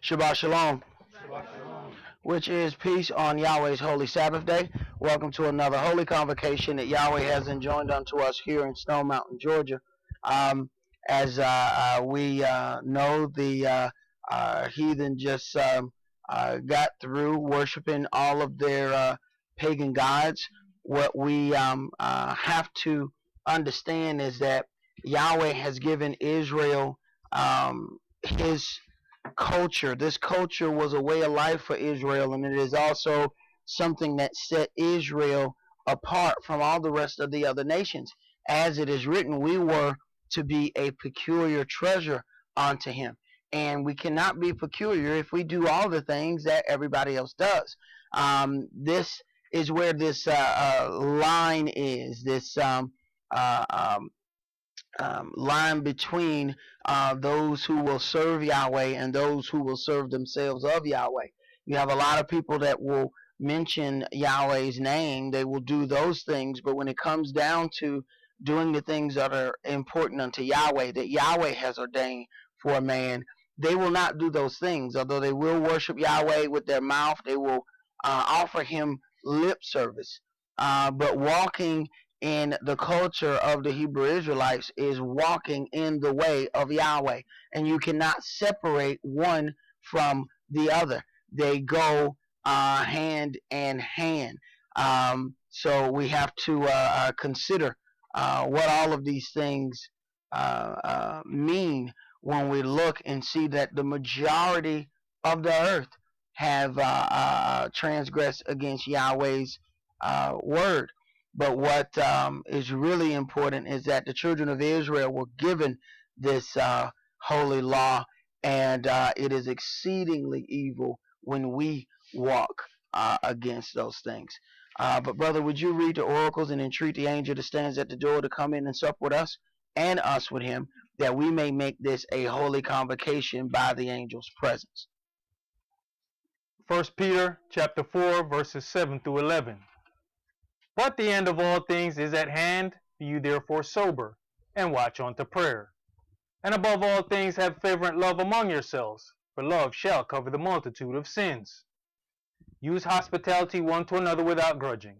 Shabbat Shalom, which is peace on Yahweh's holy Sabbath day. Welcome to another holy convocation that Yahweh has enjoined unto us here in Stone Mountain, Georgia. As we know, the heathen just got through worshiping all of their pagan gods. What we have to understand is that Yahweh has given Israel his culture. This culture was a way of life for Israel, and it is also something that set Israel apart from all the rest of the other nations. As it is written, we were to be a peculiar treasure unto him. And we cannot be peculiar if we do all the things that everybody else does. This is where this line is, this line between those who will serve Yahweh and those who will serve themselves of Yahweh. You have a lot of people that will mention Yahweh's name, they will do those things, but when it comes down to doing the things that are important unto Yahweh, that Yahweh has ordained for a man, they will not do those things. Although they will worship Yahweh with their mouth, they will offer him lip service. But walking in the culture of the Hebrew Israelites is walking in the way of Yahweh. And you cannot separate one from the other. They go hand in hand. So we have to consider what all of these things mean when we look and see that the majority of the earth have transgressed against Yahweh's word. But what is really important is that the children of Israel were given this holy law, and it is exceedingly evil when we walk against those things. But brother, would you read the oracles and entreat the angel that stands at the door to come in and sup with us and us with him, that we may make this a holy convocation by the angel's presence? 1 Peter chapter 4, verses 7 through 11. But the end of all things is at hand. Be you therefore sober, and watch unto prayer. And above all things have fervent love among yourselves, for love shall cover the multitude of sins. Use hospitality one to another without grudging.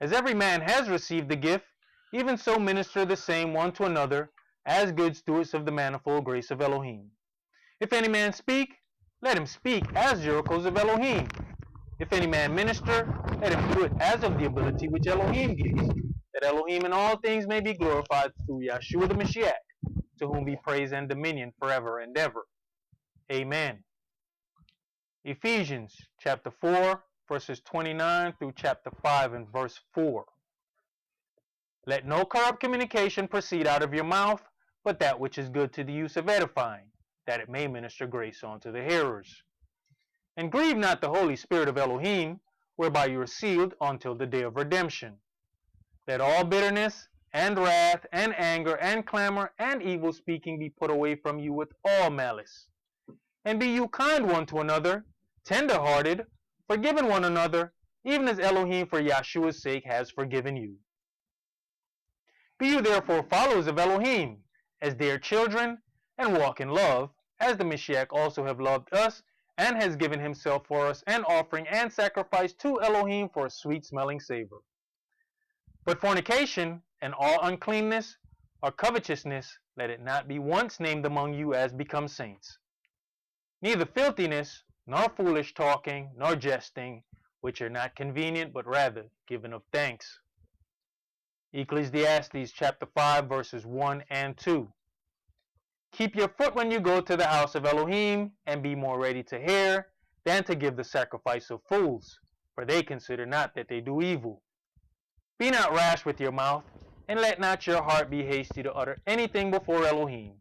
As every man has received the gift, even so minister the same one to another, as good stewards of the manifold grace of Elohim. If any man speak, let him speak as the oracles of Elohim. If any man minister, let him do it as of the ability which Elohim gives, that Elohim in all things may be glorified through Yahshua the Mashiach, to whom be praise and dominion forever and ever. Amen. Ephesians chapter 4, verses 29 through chapter 5 and verse 4. Let no corrupt communication proceed out of your mouth, but that which is good to the use of edifying, that it may minister grace unto the hearers. And grieve not the Holy Spirit of Elohim, whereby you are sealed until the day of redemption. Let all bitterness, and wrath, and anger, and clamor, and evil speaking be put away from you with all malice. And be you kind one to another, tender-hearted, forgiving one another, even as Elohim for Yahshua's sake has forgiven you. Be you therefore followers of Elohim, as their children, and walk in love, as the Mashiach also have loved us, and has given himself for us an offering and sacrifice to Elohim for a sweet-smelling savor. But fornication, and all uncleanness, or covetousness, let it not be once named among you as becomes saints. Neither filthiness, nor foolish talking, nor jesting, which are not convenient, but rather given of thanks. Ecclesiastes chapter 5, verses 1 and 2. Keep your foot when you go to the house of Elohim, and be more ready to hear than to give the sacrifice of fools, for they consider not that they do evil. Be not rash with your mouth, and let not your heart be hasty to utter anything before Elohim.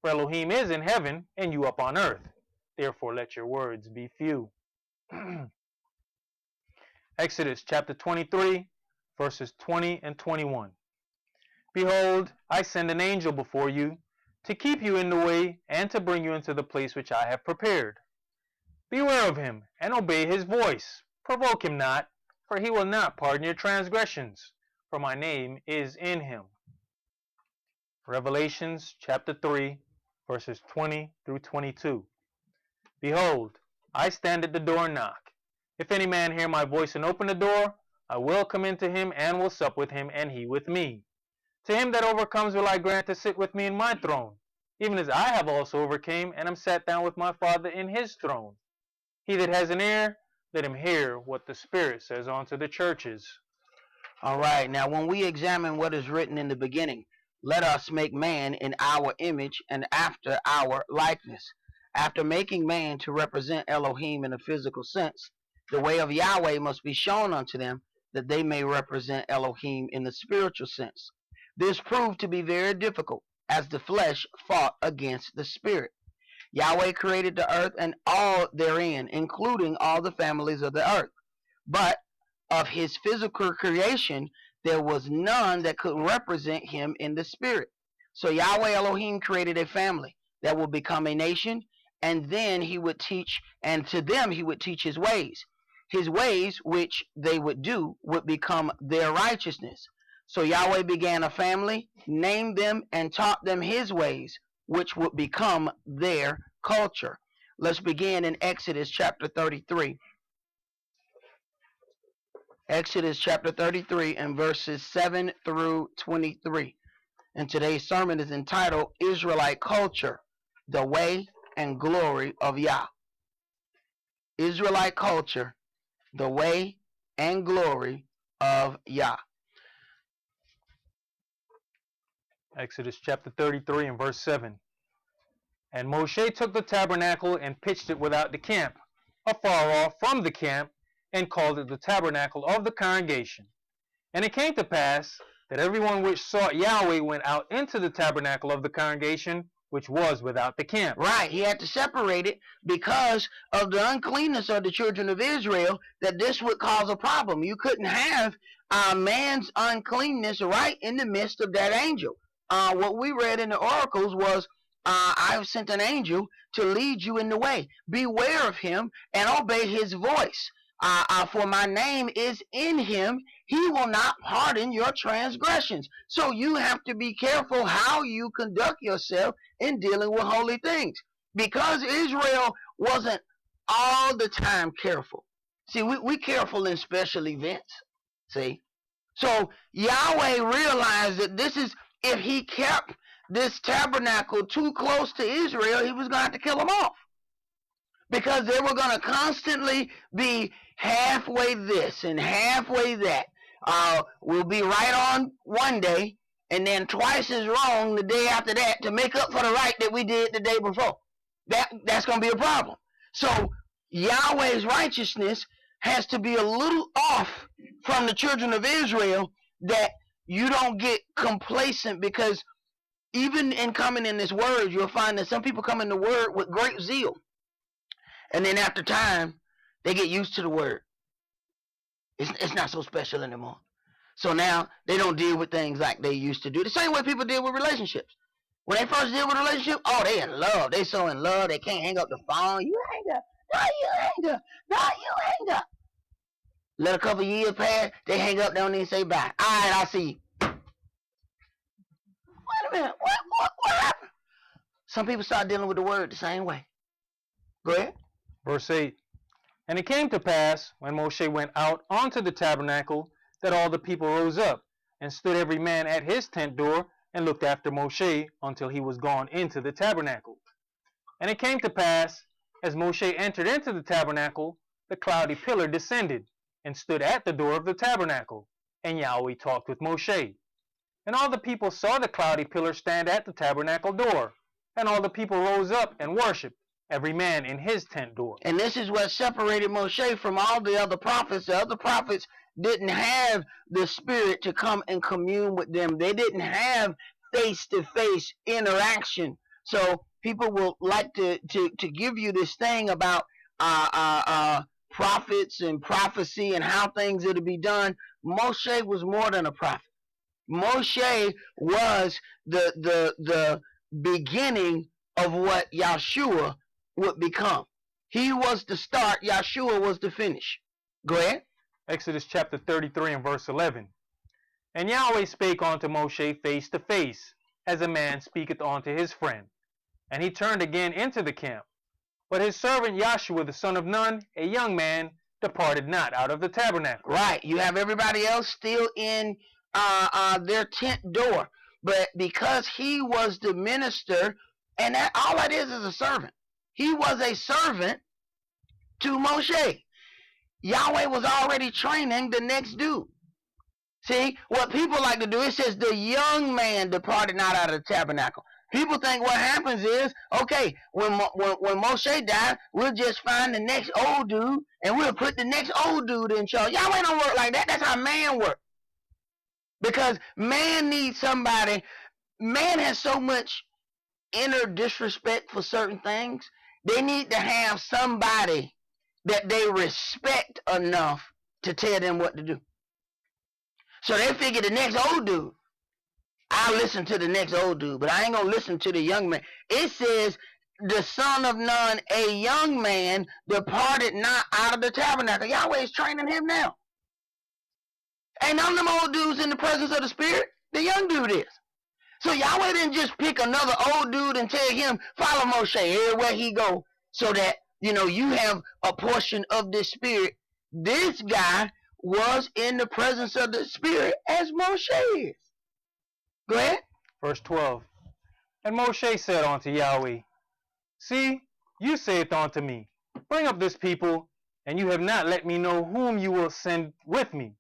For Elohim is in heaven, and you upon earth. Therefore let your words be few. Exodus chapter 23, verses 20 and 21. Behold, I send an angel before you, to keep you in the way, and to bring you into the place which I have prepared. Beware of him, and obey his voice. Provoke him not, for he will not pardon your transgressions, for my name is in him. Revelations chapter 3, verses 20 through 22. Behold, I stand at the door and knock. If any man hear my voice and open the door, I will come into him and will sup with him, and he with me. To him that overcomes will I grant to sit with me in my throne, even as I have also overcame, and am sat down with my Father in his throne. He that has an ear, let him hear what the Spirit says unto the churches. All right, now when we examine what is written in the beginning, let us make man in our image and after our likeness. After making man to represent Elohim in a physical sense, the way of Yahweh must be shown unto them that they may represent Elohim in the spiritual sense. This proved to be very difficult, as the flesh fought against the spirit. Yahweh created the earth and all therein, including all the families of the earth. But of his physical creation, there was none that could represent him in the spirit. So Yahweh Elohim created a family that will become a nation, and then he would teach, and to them he would teach his ways. His ways, which they would do, would become their righteousness. So Yahweh began a family, named them, and taught them his ways, which would become their culture. Let's begin in Exodus chapter 33. Exodus chapter 33 and verses 7 through 23. And today's sermon is entitled Israelite Culture, the Way and Glory of YAH. Israelite Culture, the Way and Glory of YAH. Exodus chapter 33 and verse 7. And Moshe took the tabernacle and pitched it without the camp, afar off from the camp, and called it the tabernacle of the congregation. And it came to pass that everyone which sought Yahweh went out into the tabernacle of the congregation, which was without the camp. Right, he had to separate it because of the uncleanness of the children of Israel, that this would cause a problem. You couldn't have man's uncleanness right in the midst of that angel. What we read in the oracles was, I've sent an angel to lead you in the way. Beware of him and obey his voice. For my name is in him. He will not pardon your transgressions. So you have to be careful how you conduct yourself in dealing with holy things. Because Israel wasn't all the time careful. See, we careful in special events. See? So Yahweh realized that this is, if he kept this tabernacle too close to Israel, he was going to have to kill them off. Because they were going to constantly be halfway this and halfway that. We'll be right on one day and then twice as wrong the day after that to make up for the right that we did the day before. That's going to be a problem. So Yahweh's righteousness has to be a little off from the children of Israel, that you don't get complacent, because even in coming in this word, you'll find that some people come in the word with great zeal. And then after time, they get used to the word. It's not so special anymore. So now they don't deal with things like they used to do. The same way people deal with relationships. When they first deal with a relationship, oh, they in love. They so in love, they can't hang up the phone. You hang up. No, you hang up. No, you hang up. Let a couple years pass, they hang up, they don't even say bye. All right, I'll see you. Wait a minute. What happened? Some people start dealing with the word the same way. Go ahead. Verse 8. And it came to pass, when Moshe went out onto the tabernacle, that all the people rose up, and stood every man at his tent door, and looked after Moshe until he was gone into the tabernacle. And it came to pass, as Moshe entered into the tabernacle, the cloudy pillar descended, and stood at the door of the tabernacle, and Yahweh talked with Moshe. And all the people saw the cloudy pillar stand at the tabernacle door, and all the people rose up and worshipped, every man in his tent door. And this is what separated Moshe from all the other prophets. The other prophets didn't have the Spirit to come and commune with them. They didn't have face-to-face interaction. So people will like to give you this thing about prophets and prophecy and how things are to be done. Moshe was more than a prophet. Moshe was the beginning of what Yahshua would become. He was the start, Yahshua was the finish. Go ahead. Exodus chapter 33 and verse 11. And Yahweh spake unto Moshe face to face, as a man speaketh unto his friend. And he turned again into the camp. But his servant Joshua the son of Nun, a young man, departed not out of the tabernacle. Right. You have everybody else still in their tent door. But because he was the minister, and that, all that is a servant. He was a servant to Moshe. Yahweh was already training the next dude. See, what people like to do, it says the young man departed not out of the tabernacle. People think what happens is, okay, when Moshe died, we'll just find the next old dude and we'll put the next old dude in charge. Yahweh don't work like that. That's how man works. Because man needs somebody. Man has so much inner disrespect for certain things. They need to have somebody that they respect enough to tell them what to do. So they figure the next old dude, I'll listen to the next old dude, but I ain't going to listen to the young man. It says, the son of Nun, a young man, departed not out of the tabernacle. Yahweh is training him now. Ain't none of them old dudes in the presence of the Spirit. The young dude is. So Yahweh didn't just pick another old dude and tell him, follow Moshe everywhere he go, so that, you have a portion of this Spirit. This guy was in the presence of the Spirit as Moshe is. Go ahead. Verse 12. And Moshe said unto Yahweh, See, you saith unto me, Bring up this people, and you have not let me know whom you will send with me.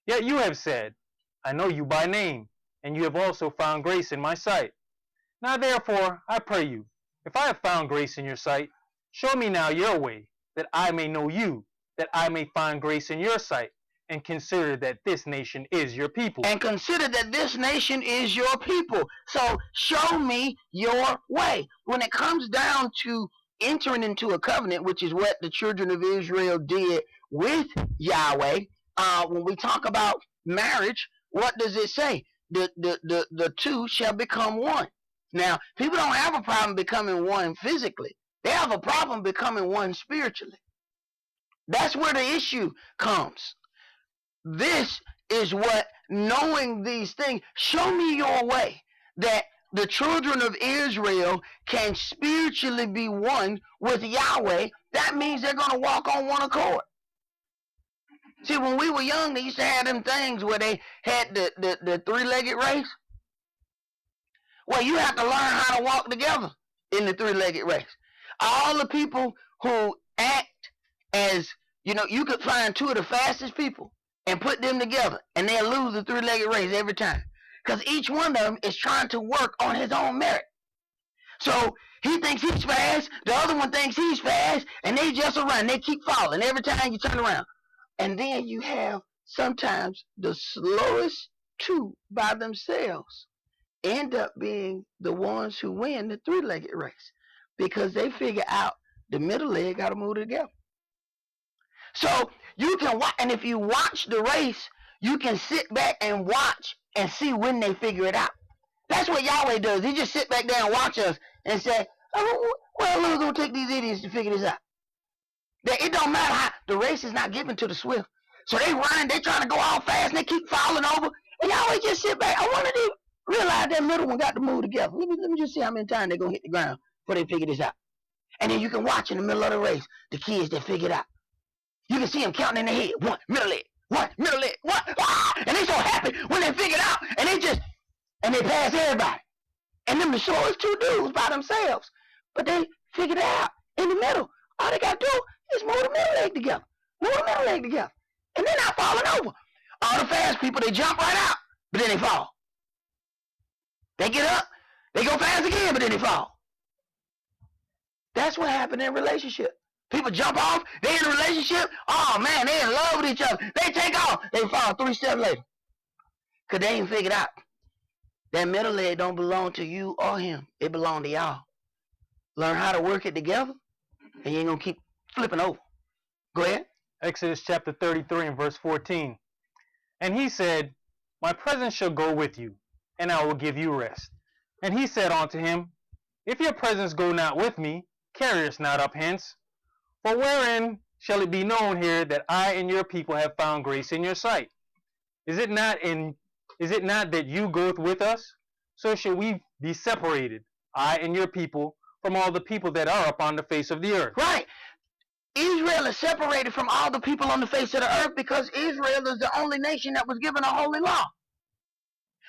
Yet you have said, I know you by name, and you have also found grace in my sight. Now therefore, I pray you, if I have found grace in your sight, show me now your way, that I may know you, that I may find grace in your sight, and consider that this nation is your people. And consider that this nation is your people. So show me your way. When it comes down to entering into a covenant, which is what the children of Israel did with Yahweh, when we talk about marriage, what does it say? The two shall become one. Now, people don't have a problem becoming one physically. They have a problem becoming one spiritually. That's where the issue comes. This is what, knowing these things, show me your way, that the children of Israel can spiritually be one with Yahweh. That means they're going to walk on one accord. See, when we were young, they used to have them things where they had the three-legged race. Well, you have to learn how to walk together in the three-legged race. All the people who act as, you could find two of the fastest people and put them together, and they'll lose the three-legged race every time. Because each one of them is trying to work on his own merit. So he thinks he's fast, the other one thinks he's fast, and they just run. They keep falling every time you turn around. And then you have sometimes the slowest two by themselves end up being the ones who win the three-legged race, because they figure out the middle leg got to move together. So you can watch, and if you watch the race, you can sit back and watch and see when they figure it out. That's what Yahweh does. He just sit back there and watch us and say, oh, well, we're going to take these idiots to figure this out. It don't matter how, the race is not given to the swift. So they run, they trying to go all fast, and they keep falling over. And Yahweh just sit back. I wanted to realize that middle one got to move together. Let me just see how many times they're going to hit the ground before they figure this out. And then you can watch in the middle of the race, the kids that figure it out. You can see them counting in their head. One, middle leg. One, middle leg. One. Ah! And they so happy when they figure it out. And they pass everybody. And them the shortest two dudes by themselves. But they figured it out in the middle. All they got to do is move the middle leg together. Move the middle leg together. And they're not falling over. All the fast people, they jump right out, but then they fall. They get up, they go fast again, but then they fall. That's what happened in a relationship. People jump off, they in a relationship, oh man, they in love with each other. They take off, they fall 3 steps later. Because they ain't figured out. That middle leg don't belong to you or him. It belong to y'all. Learn how to work it together, and you ain't going to keep flipping over. Go ahead. Exodus chapter 33 and verse 14. And he said, My presence shall go with you, and I will give you rest. And he said unto him, If your presence go not with me, carry us not up hence. For wherein shall it be known here that I and your people have found grace in your sight? Is it not that you goeth with us? So shall we be separated, I and your people, from all the people that are upon the face of the earth. Right. Israel is separated from all the people on the face of the earth because Israel is the only nation that was given a holy law.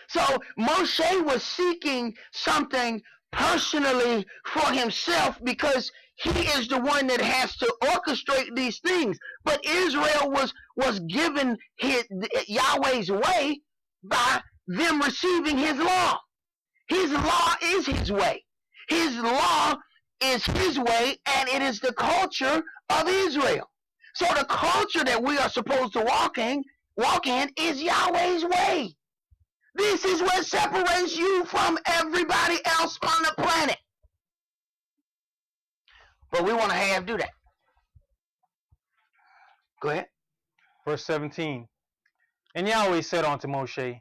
So Moshe was seeking something personally for himself because he is the one that has to orchestrate these things. But Israel was given Yahweh's way by them receiving his law. His law is his way. His law is his way, and it is the culture of Israel. So the culture that we are supposed to walk in is Yahweh's way. This is what separates you from everybody else on the planet. But we want to half do that. Go ahead. Verse 17. And Yahweh said unto Moshe,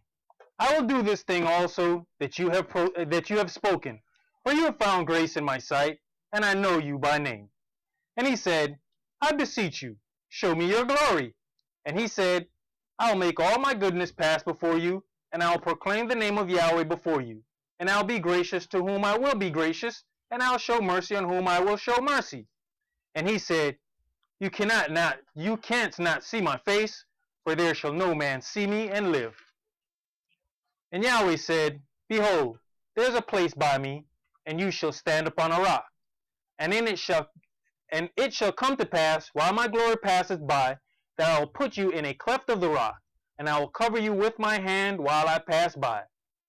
I will do this thing also that you have spoken, for you have found grace in my sight, and I know you by name. And he said, I beseech you, show me your glory. And he said, I will make all my goodness pass before you, and I will proclaim the name of Yahweh before you. And I will be gracious to whom I will be gracious, and I will show mercy on whom I will show mercy. And he said, you can't not see my face, for there shall no man see me and live. And Yahweh said, behold, there is a place by me, and you shall stand upon a rock. And it shall come to pass, while my glory passeth by, that I will put you in a cleft of the rock, and I will cover you with my hand while I pass by.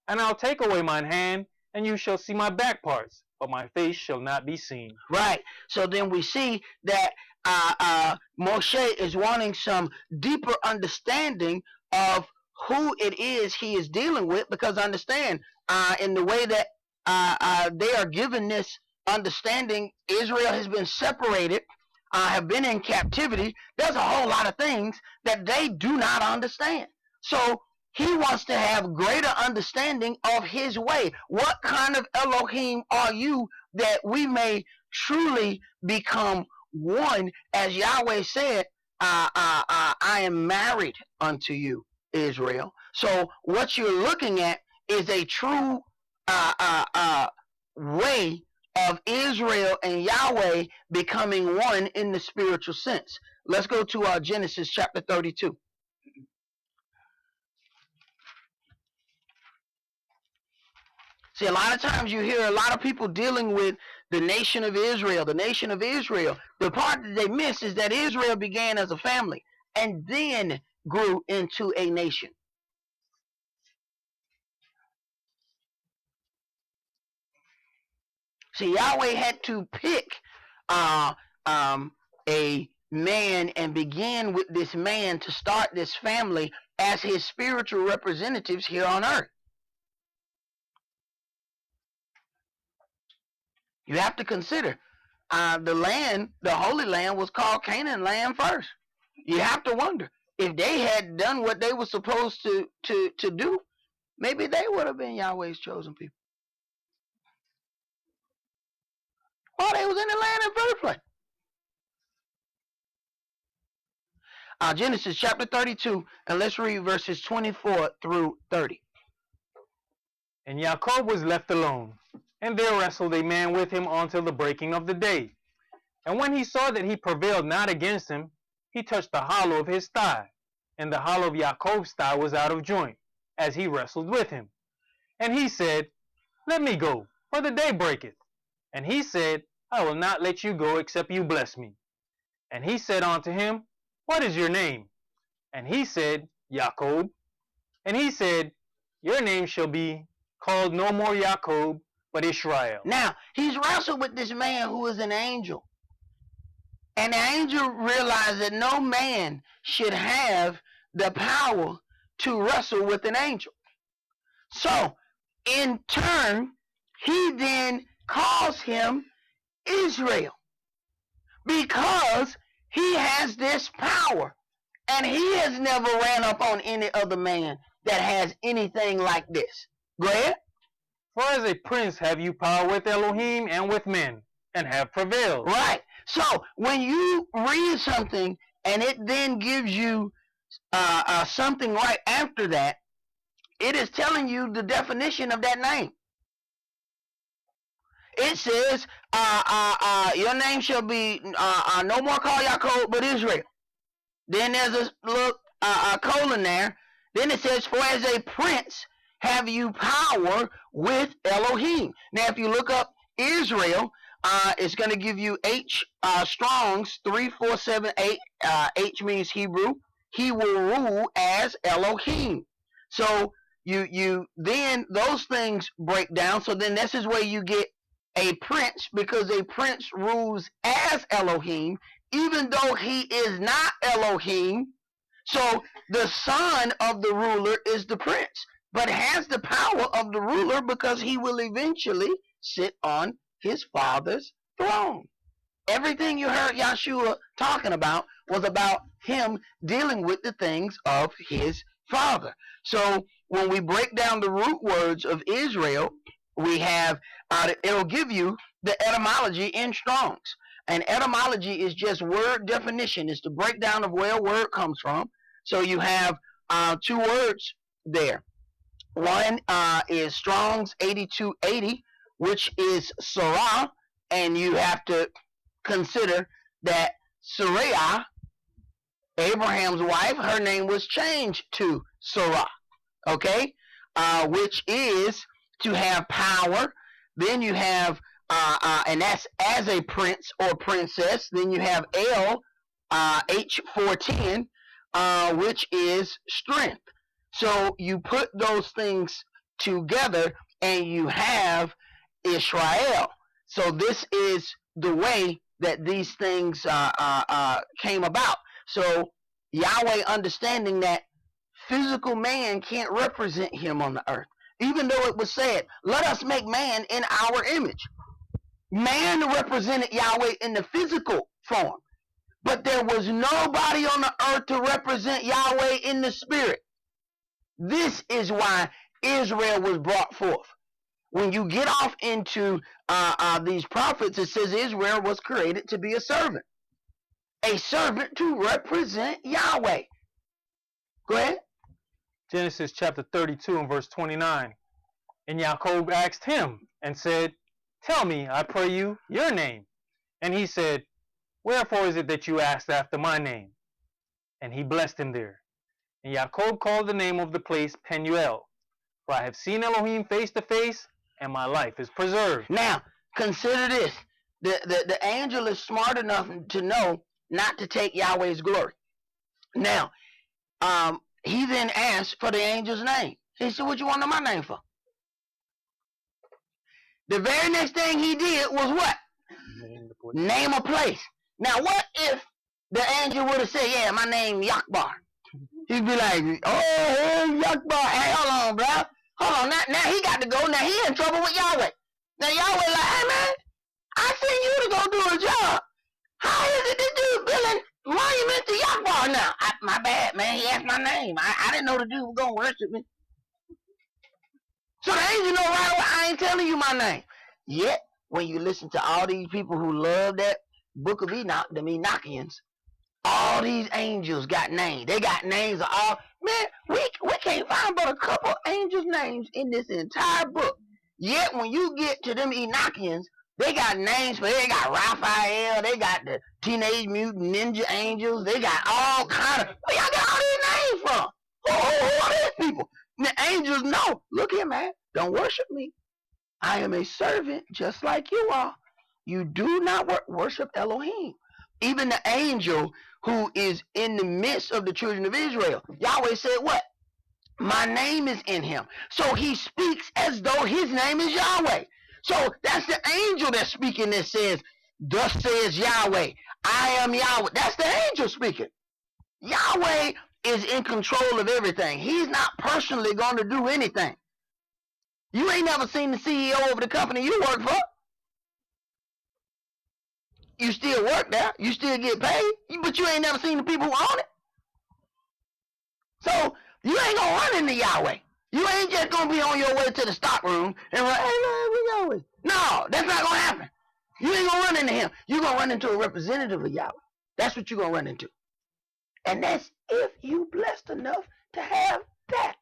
And I will take away mine hand, and you shall see my back parts, but my face shall not be seen. Right. So then we see that Moshe is wanting some deeper understanding of who it is he is dealing with, because understand, in the way that they are given this understanding, Israel has been separated, have been in captivity. There's a whole lot of things that they do not understand. So he wants to have greater understanding of his way. What kind of Elohim are you, that we may truly become one? As Yahweh said, I am married unto you, Israel. So what you're looking at is a true way of Israel and Yahweh becoming one in the spiritual sense. Let's go to Genesis chapter 32. See, a lot of times you hear a lot of people dealing with the nation of Israel, the nation of Israel. The part that they miss is that Israel began as a family and then grew into a nation. See, Yahweh had to pick a man and begin with this man to start this family as his spiritual representatives here on earth. You have to consider the land, the Holy Land, was called Canaan land first. You have to wonder, if they had done what they were supposed to do, maybe they would have been Yahweh's chosen people. Well, they was in the land in the first place. Genesis chapter 32, and let's read verses 24 through 30. And Jacob was left alone, and there wrestled a man with him until the breaking of the day. And when he saw that he prevailed not against him, he touched the hollow of his thigh, and the hollow of Jacob's thigh was out of joint, as he wrestled with him. And he said, let me go, for the day breaketh. And he said, I will not let you go, except you bless me. And he said unto him, what is your name? And he said, Jacob. And he said, your name shall be called no more Jacob, but Israel. Now, he's wrestled with this man who is an angel. And the angel realized that no man should have the power to wrestle with an angel. So, in turn, he then calls him Israel, because he has this power, and he has never ran up on any other man that has anything like this. Go ahead. For as a prince have you power with Elohim and with men, and have prevailed. Right. So when you read something and it then gives you something right after that, it is telling you the definition of that name. it says, your name shall be no more called Yaakov, but Israel. Then there's a little colon there. Then it says, for as a prince have you power with Elohim. Now, if you look up Israel, it's going to give you H Strong's 3478. H means Hebrew. He will rule as Elohim. So you then those things break down. So then this is where you get a prince, because a prince rules as Elohim, even though he is not Elohim. So the son of the ruler is the prince, but has the power of the ruler because he will eventually sit on his father's throne. Everything you heard Yahshua talking about was about him dealing with the things of his father. So when we break down the root words of Israel, we have, it'll give you the etymology in Strong's. And etymology is just word definition. It's the breakdown of where a word comes from. So you have two words there. One is Strong's 8280, which is Sarah, and you have to consider that Sarai, Abraham's wife, her name was changed to Sarah, okay, which is to have power. Then you have, and that's as a prince or princess. Then you have El, H410, which is strength. So you put those things together and you have Israel. So this is the way that these things came about. So Yahweh understanding that physical man can't represent him on the earth. Even though it was said, let us make man in our image. Man represented Yahweh in the physical form. But there was nobody on the earth to represent Yahweh in the spirit. This is why Israel was brought forth. When you get off into these prophets, it says Israel was created to be a servant. A servant to represent Yahweh. Go ahead. Genesis chapter 32 and verse 29. And Yaakov asked him and said, tell me, I pray you, your name. And he said, wherefore is it that you asked after my name? And he blessed him there. And Yaakov called the name of the place Penuel, for I have seen Elohim face to face, and my life is preserved. Now, consider this. The angel is smart enough to know not to take Yahweh's glory. Now, he then asked for the angel's name. He said, what you want to know my name for? The very next thing he did was what? Name a place. Now, what if the angel would have said, yeah, my name Yakbar? He'd be like, oh, hey, Yakbar. Hey, hold on, bro. Hold on. Now he got to go. Now he in trouble with Yahweh. Now Yahweh like, hey, man, I sent you to go do a job. How is it this dude building monument to Yakbar now? My bad, man. He asked my name. I didn't know the dude was going to worship me. So the angel know right away, I ain't telling you my name. Yet, when you listen to all these people who love that book of Enoch, the Enochians, all these angels got names. They got names of all. Man, we can't find but a couple angels' names in this entire book. Yet, when you get to them Enochians, they got names for it. They got Raphael. They got the Teenage Mutant Ninja Angels. They got all kind of. Where y'all got all these names from? Who are these people? The angels know. Look here, man. Don't worship me. I am a servant just like you are. You do not worship Elohim. Even the angel who is in the midst of the children of Israel, Yahweh said what? My name is in him. So he speaks as though his name is Yahweh. So that's the angel that's speaking that says, thus says Yahweh, I am Yahweh. That's the angel speaking. Yahweh is in control of everything. He's not personally going to do anything. You ain't never seen the CEO of the company you work for. You still work there. You still get paid. But you ain't never seen the people who own it. So you ain't going to run into Yahweh. You ain't just going to be on your way to the stock room and run, hey, man, we Yahweh. No, that's not going to happen. You ain't going to run into him. You're going to run into a representative of Yahweh. That's what you're going to run into. And that's if you blessed enough to have that.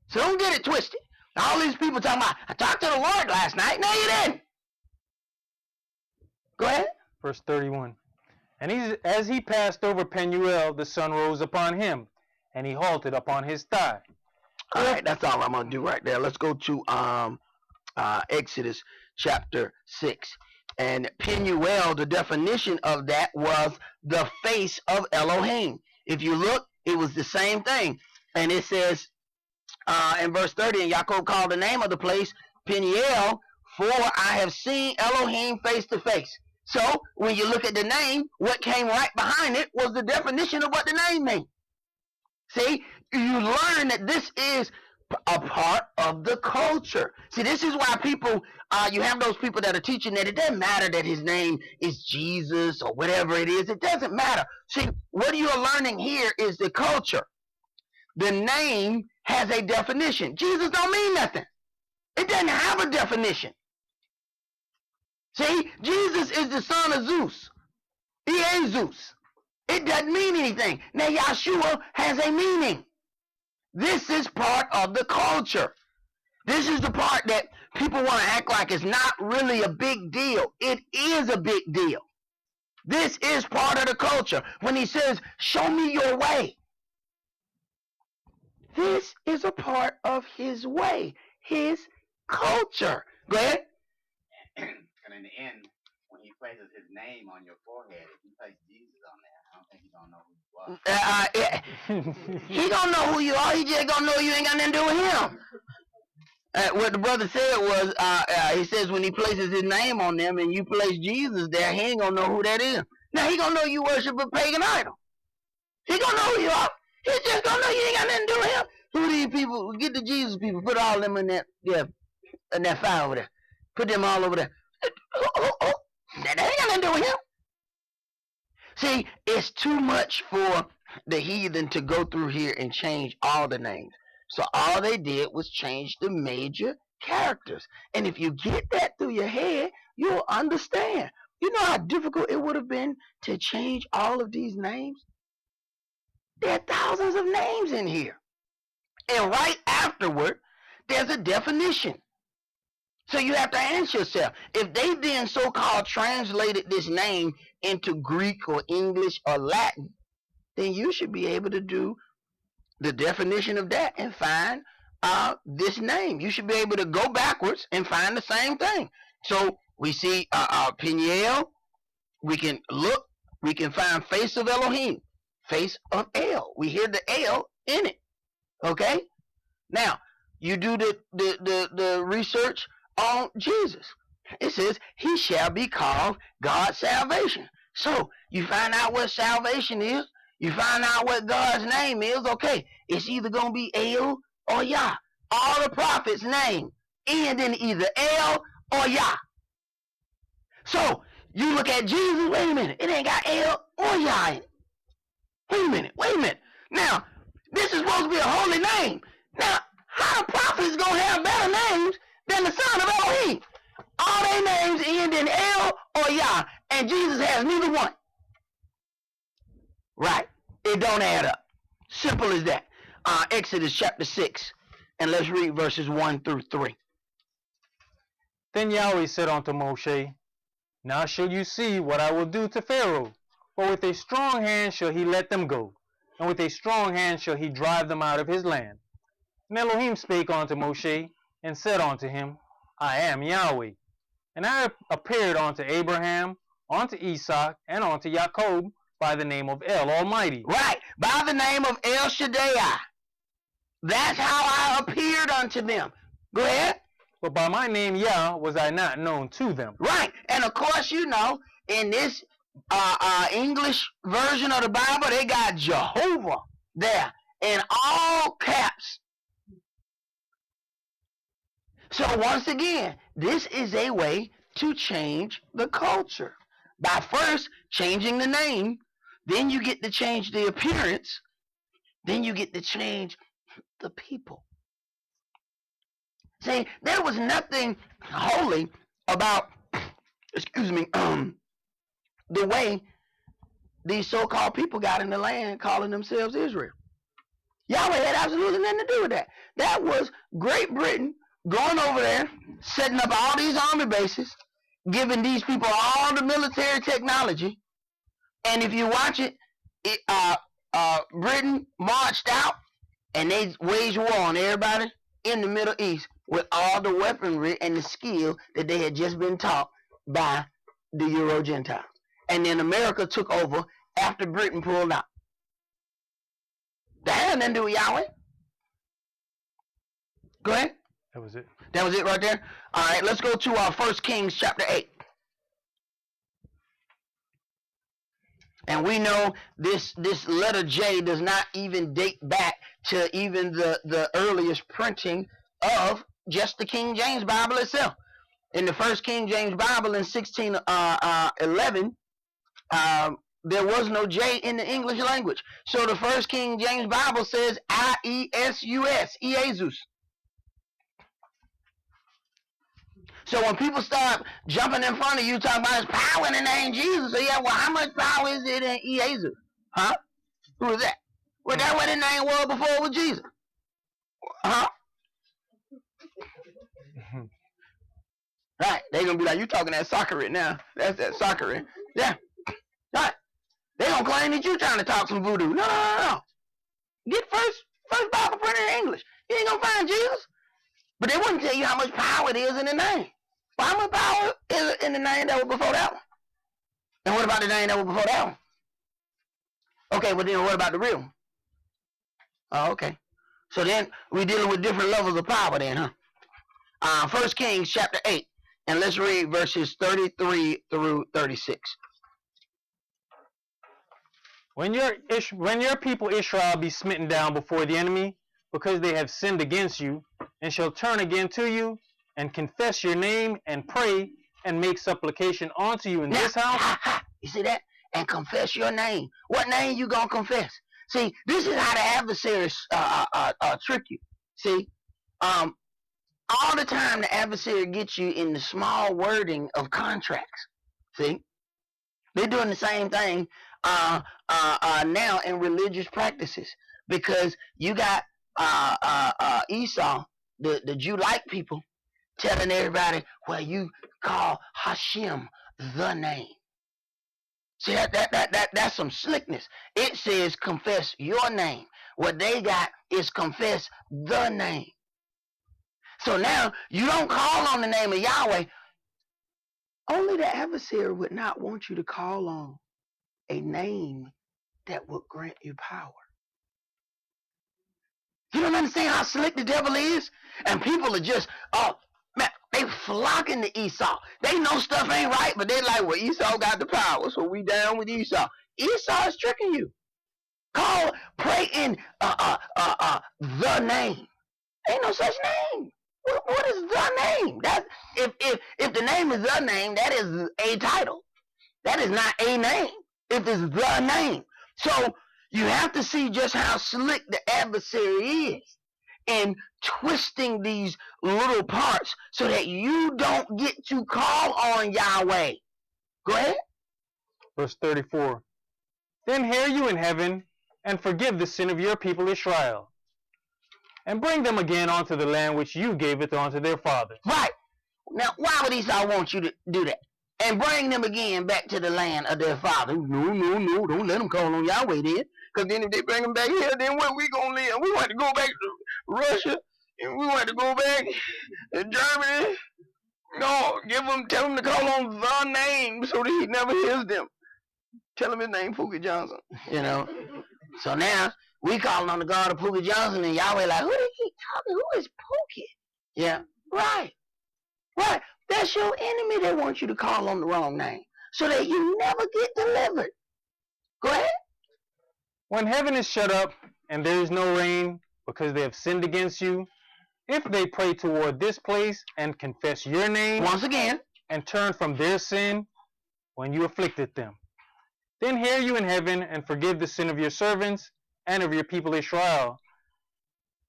So don't get it twisted. All these people talking about, I talked to the Lord last night. No, you didn't. Go ahead. Verse 31. And as he passed over Penuel, the sun rose upon him, and he halted upon his thigh. All right, that's all I'm gonna do right there. Let's go to Exodus chapter 6. And Penuel, the definition of that was the face of Elohim. If you look, it was the same thing. And it says in verse 30, and Yaakov called the name of the place Peniel, for I have seen Elohim face to face. So when you look at the name, what came right behind it was the definition of what the name means. See, you learn that this is a part of the culture. See, this is why people, you have those people that are teaching that it doesn't matter that his name is Jesus or whatever it is. It doesn't matter. See, what you're learning here is the culture. The name has a definition. Jesus don't mean nothing. It doesn't have a definition. See, Jesus is the son of Zeus. He is Zeus. It doesn't mean anything. Now, Yahshua has a meaning. This is part of the culture. This is the part that people want to act like it's not really a big deal. It is a big deal. This is part of the culture. When he says, show me your way. This is a part of his way, his culture. Go ahead. And in the end, when he places his name on your forehead, if you place Jesus on there, I don't think he's gonna know who you are. He gonna know who you are. He just gonna know you ain't got nothing to do with him. What the brother said was, he says when he places his name on them and you place Jesus there, he ain't gonna know who that is. Now he gonna know you worship a pagan idol. He gonna know who you are. He just gonna know you ain't got nothing to do with him. Who these people? Get the Jesus people. Put all them in that, in that fire over there. Put them all over there. That ain't got nothing to do with him. See, it's too much for the heathen to go through here and change all the names. So all they did was change the major characters. And if you get that through your head, you'll understand. You know how difficult it would have been to change all of these names? There are thousands of names in here. And right afterward, there's a definition. So you have to ask yourself, if they then so-called translated this name into Greek or English or Latin, then you should be able to do the definition of that and find this name. You should be able to go backwards and find the same thing. So we see Peniel. We can look. We can find face of Elohim, face of El. We hear the El in it. Okay. Now you do the research on Jesus. It says he shall be called God's salvation. So you find out what salvation is. You find out what God's name is. Okay, it's either going to be El or Yah. All the prophets' name end in either El or Yah. So you look at Jesus. Wait a minute. It ain't got El or Yah in it. Wait a minute. Now, this is supposed to be a holy name. Now, how the prophets going to have better names than the son of Elohim? All their names end in El or Yah, and Jesus has neither one. Right. It don't add up. Simple as that. Exodus chapter 6, and let's read verses 1 through 3. Then Yahweh said unto Moshe, now shall you see what I will do to Pharaoh, for with a strong hand shall he let them go, and with a strong hand shall he drive them out of his land. And Elohim spake unto Moshe, and said unto him, I am Yahweh. And I appeared unto Abraham, unto Isaac, and unto Jacob, by the name of El Almighty. Right, by the name of El Shaddai. That's how I appeared unto them. Go ahead. But by my name Yah was I not known to them. Right, and of course, you know, in this English version of the Bible, they got Jehovah there in all caps. So once again, this is a way to change the culture. By first changing the name, then you get to change the appearance, then you get to change the people. See, there was nothing holy about, the way these so-called people got in the land calling themselves Israel. Yahweh had absolutely nothing to do with that. That was Great Britain going over there, setting up all these army bases, giving these people all the military technology. And if you watch it, Britain marched out and they waged war on everybody in the Middle East with all the weaponry and the skill that they had just been taught by the Euro Gentiles. And then America took over after Britain pulled out. That had nothing to do with Yahweh. Go ahead. That was it. That was it right there. All right, let's go to 1 Kings chapter 8. And we know this letter J does not even date back to even the earliest printing of just the King James Bible itself. In the first King James Bible in 1611, there was no J in the English language. So the first King James Bible says I-E-S-U-S, Iesus. So when people start jumping in front of you talking about his power in the name Jesus, so yeah, well, how much power is it in Iesus? Huh? Who is that? Well, that's what his name was before it was Jesus. Huh? Right. They're going to be like, you talking that soccer now. That's that soccer. Yeah. Right. They're going to claim that you trying to talk some voodoo. No. Get first Bible printed in English. You ain't going to find Jesus. But they wouldn't tell you how much power it is in the name. Well, how much power is it in the name that was before that one? And what about the name that was before that one? Okay, well then what about the real one? Oh, okay. So then we're dealing with different levels of power then, huh? 1 Kings chapter 8. And let's read verses 33 through 36. When your people Israel be smitten down before the enemy, because they have sinned against you, and shall turn again to you, and confess your name, and pray, and make supplication unto you in this house. You see that? And confess your name. What name you gonna confess? See, this is how the adversaries trick you. See, all the time the adversary gets you in the small wording of contracts. See, they're doing the same thing now in religious practices, because you got Esau, the Jew-like people, telling everybody, well, you call Hashem the name. See, that's some slickness. It says confess your name. What they got is confess the name. So now you don't call on the name of Yahweh. Only the adversary would not want you to call on a name that would grant you power. You don't understand how slick the devil is? And people are just, oh, man, they flocking to Esau. They know stuff ain't right, but they like, well, Esau got the power, so we down with Esau. Esau is tricking you. Pray in the name. Ain't no such name. What is the name? That if the name is the name, that is a title. That is not a name. If it's the name. So you have to see just how slick the adversary is in twisting these little parts so that you don't get to call on Yahweh. Go ahead. Verse 34. Then hear you in heaven, and forgive the sin of your people Israel, and bring them again onto the land which you gave it unto their fathers. Right. Now, why would Esau want you to do that? And bring them again back to the land of their father. No, don't let them call on Yahweh then. Because then if they bring them back here, then where we going to live? We want to go back to Russia, and we want to go back to Germany. No, tell them to call on the name so that he never hears them. Tell him his name, Pookie Johnson. You know. So now, we calling on the God of Pookie Johnson, and Yahweh like, who did he talking? Who is Pookie? Yeah, right. Right. That's your enemy that wants you to call on the wrong name so that you never get delivered. Go ahead. When heaven is shut up and there is no rain because they have sinned against you, if they pray toward this place and confess your name once again and turn from their sin when you afflicted them, then hear you in heaven and forgive the sin of your servants and of your people Israel,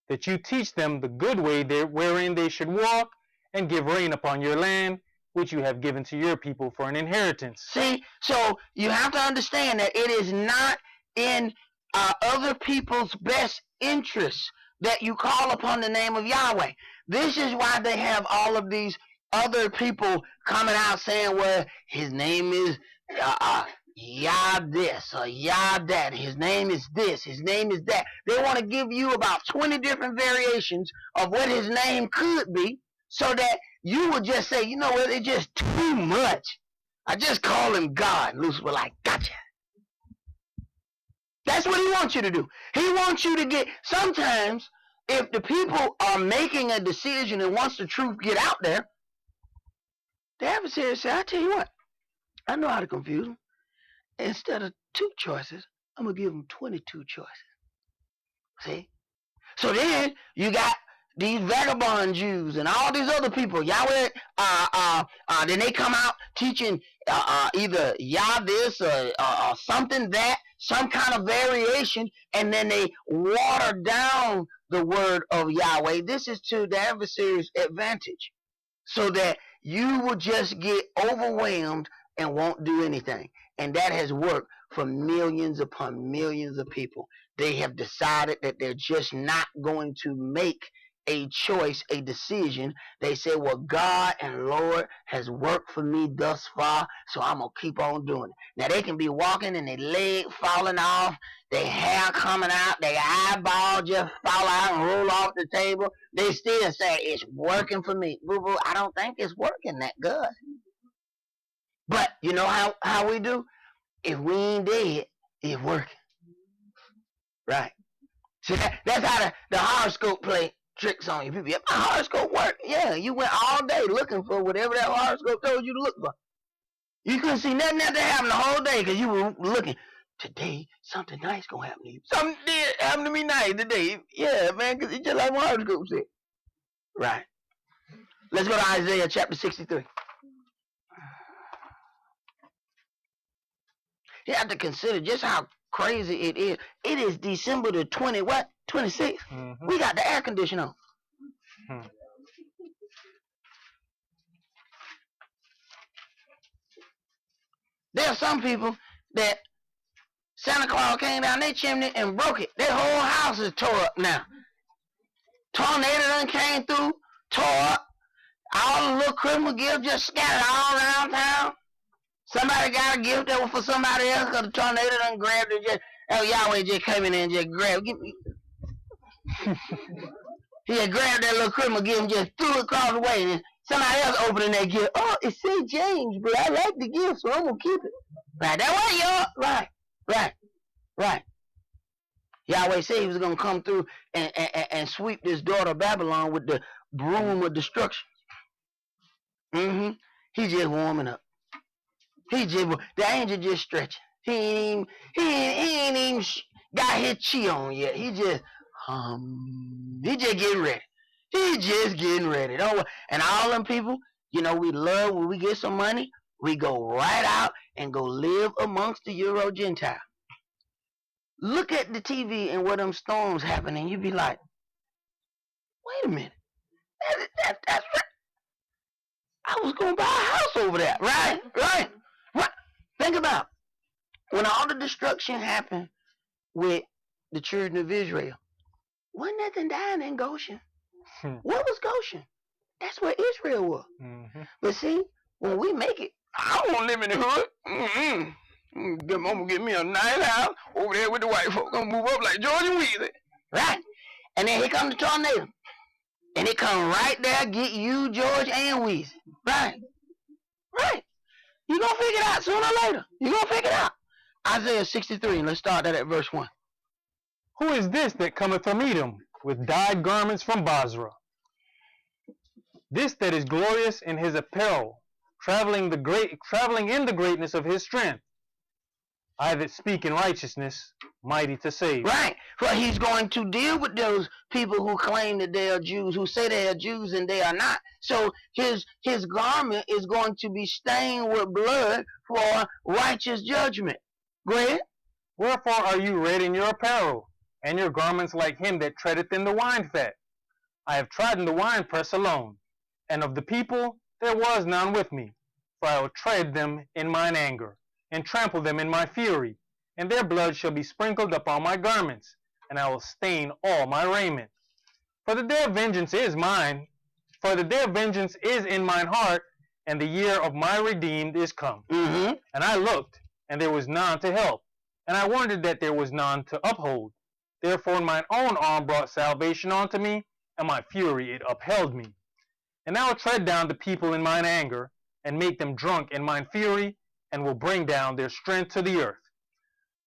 that you teach them the good way wherein they should walk, and give rain upon your land, which you have given to your people for an inheritance. See, so you have to understand that it is not in other people's best interests that you call upon the name of Yahweh. This is why they have all of these other people coming out saying, well, his name is Yah this or Yah that. His name is this. His name is that. They want to give you about 20 different variations of what his name could be so that you would just say, you know what, it's just too much. I just call him God. Lucifer like, gotcha. That's what he wants you to do. He wants you to get, sometimes, if the people are making a decision and wants the truth get out there, the adversary say, I tell you what, I know how to confuse them. Instead of 2 choices, I'm going to give them 22 choices. See? So then you got these vagabond Jews and all these other people. Yahweh, then they come out teaching either Yah this or something that, some kind of variation, and then they water down the word of Yahweh. This is to the adversary's advantage, so that you will just get overwhelmed and won't do anything. And that has worked for millions upon millions of people. They have decided that they're just not going to make a choice, a decision. They say, well, God and Lord has worked for me thus far, so I'm going to keep on doing it. Now, they can be walking and their leg falling off, their hair coming out, their eyeball just fall out and roll off the table. They still say, it's working for me. Boo-boo, I don't think it's working that good. But you know how we do? If we ain't dead, it's working. Right. See, that's how the horoscope play tricks on you. People, yeah, my horoscope work. Yeah, you went all day looking for whatever that horoscope told you to look for. You couldn't see nothing else that happened the whole day because you were looking. Today, something nice gonna happen to you. Something did happen to me nice today. Yeah, man, because it's just like my horoscope said. Right. Let's go to Isaiah chapter 63. You have to consider just how crazy it is. It is December the 26th. Mm-hmm. We got the air conditioner on. Hmm. There are some people that Santa Claus came down their chimney and broke it. Their whole house is tore up now. Tornado done came through, tore up. All the little Christmas gifts just scattered all around town. Somebody got a gift that was for somebody else because the tornado done grabbed it. Yahweh just came in there and just grabbed it. He had grabbed that little Christmas gift and just threw it across the way. And somebody else opening that gift. Oh, it said James, but I like the gift, so I'm going to keep it. Right, that way, y'all. Right. Yahweh said he was going to come through and sweep this daughter of Babylon with the broom of destruction. Mm-hmm. He just warming up. The angel just stretching. He ain't even got his chi on yet. He just getting ready. He just getting ready. And all them people, we love when we get some money, we go right out and go live amongst the Euro Gentile. Look at the TV and where them storms happen, and you be like, wait a minute. That's right. I was going to buy a house over there. Right. Think about when all the destruction happened with the children of Israel. Wasn't nothing dying in Goshen. What was Goshen? That's where Israel was. Mm-hmm. But see, when we make it, I don't want to live in the hood. I'm going to get me a nice house over there with the white folk. I'm going to move up like George and Weezy. Right. And then here comes the tornado. And it come right there, get you, George, and Weezy. Right. You're going to figure it out sooner or later. You're going to figure it out. Isaiah 63, let's start that at verse 1. Who is this that cometh from Edom, with dyed garments from Basra? This that is glorious in his apparel, traveling in the greatness of his strength. I that speak in righteousness, mighty to save. Right. For he's going to deal with those people who claim that they are Jews, who say they are Jews and they are not. So his garment is going to be stained with blood for righteous judgment. Go ahead. Wherefore are you red in your apparel, and your garments like him that treadeth in the wine fat? I have trodden the winepress alone, and of the people there was none with me. For I will tread them in mine anger, and trample them in my fury, and their blood shall be sprinkled upon my garments, and I will stain all my raiment. For the day of vengeance is mine, For the day of vengeance is in mine heart, and the year of my redeemed is come. Mm-hmm. And I looked, and there was none to help, and I wondered that there was none to uphold. Therefore mine own arm brought salvation unto me, and my fury it upheld me. And I will tread down the people in mine anger, and make them drunk in mine fury, and will bring down their strength to the earth.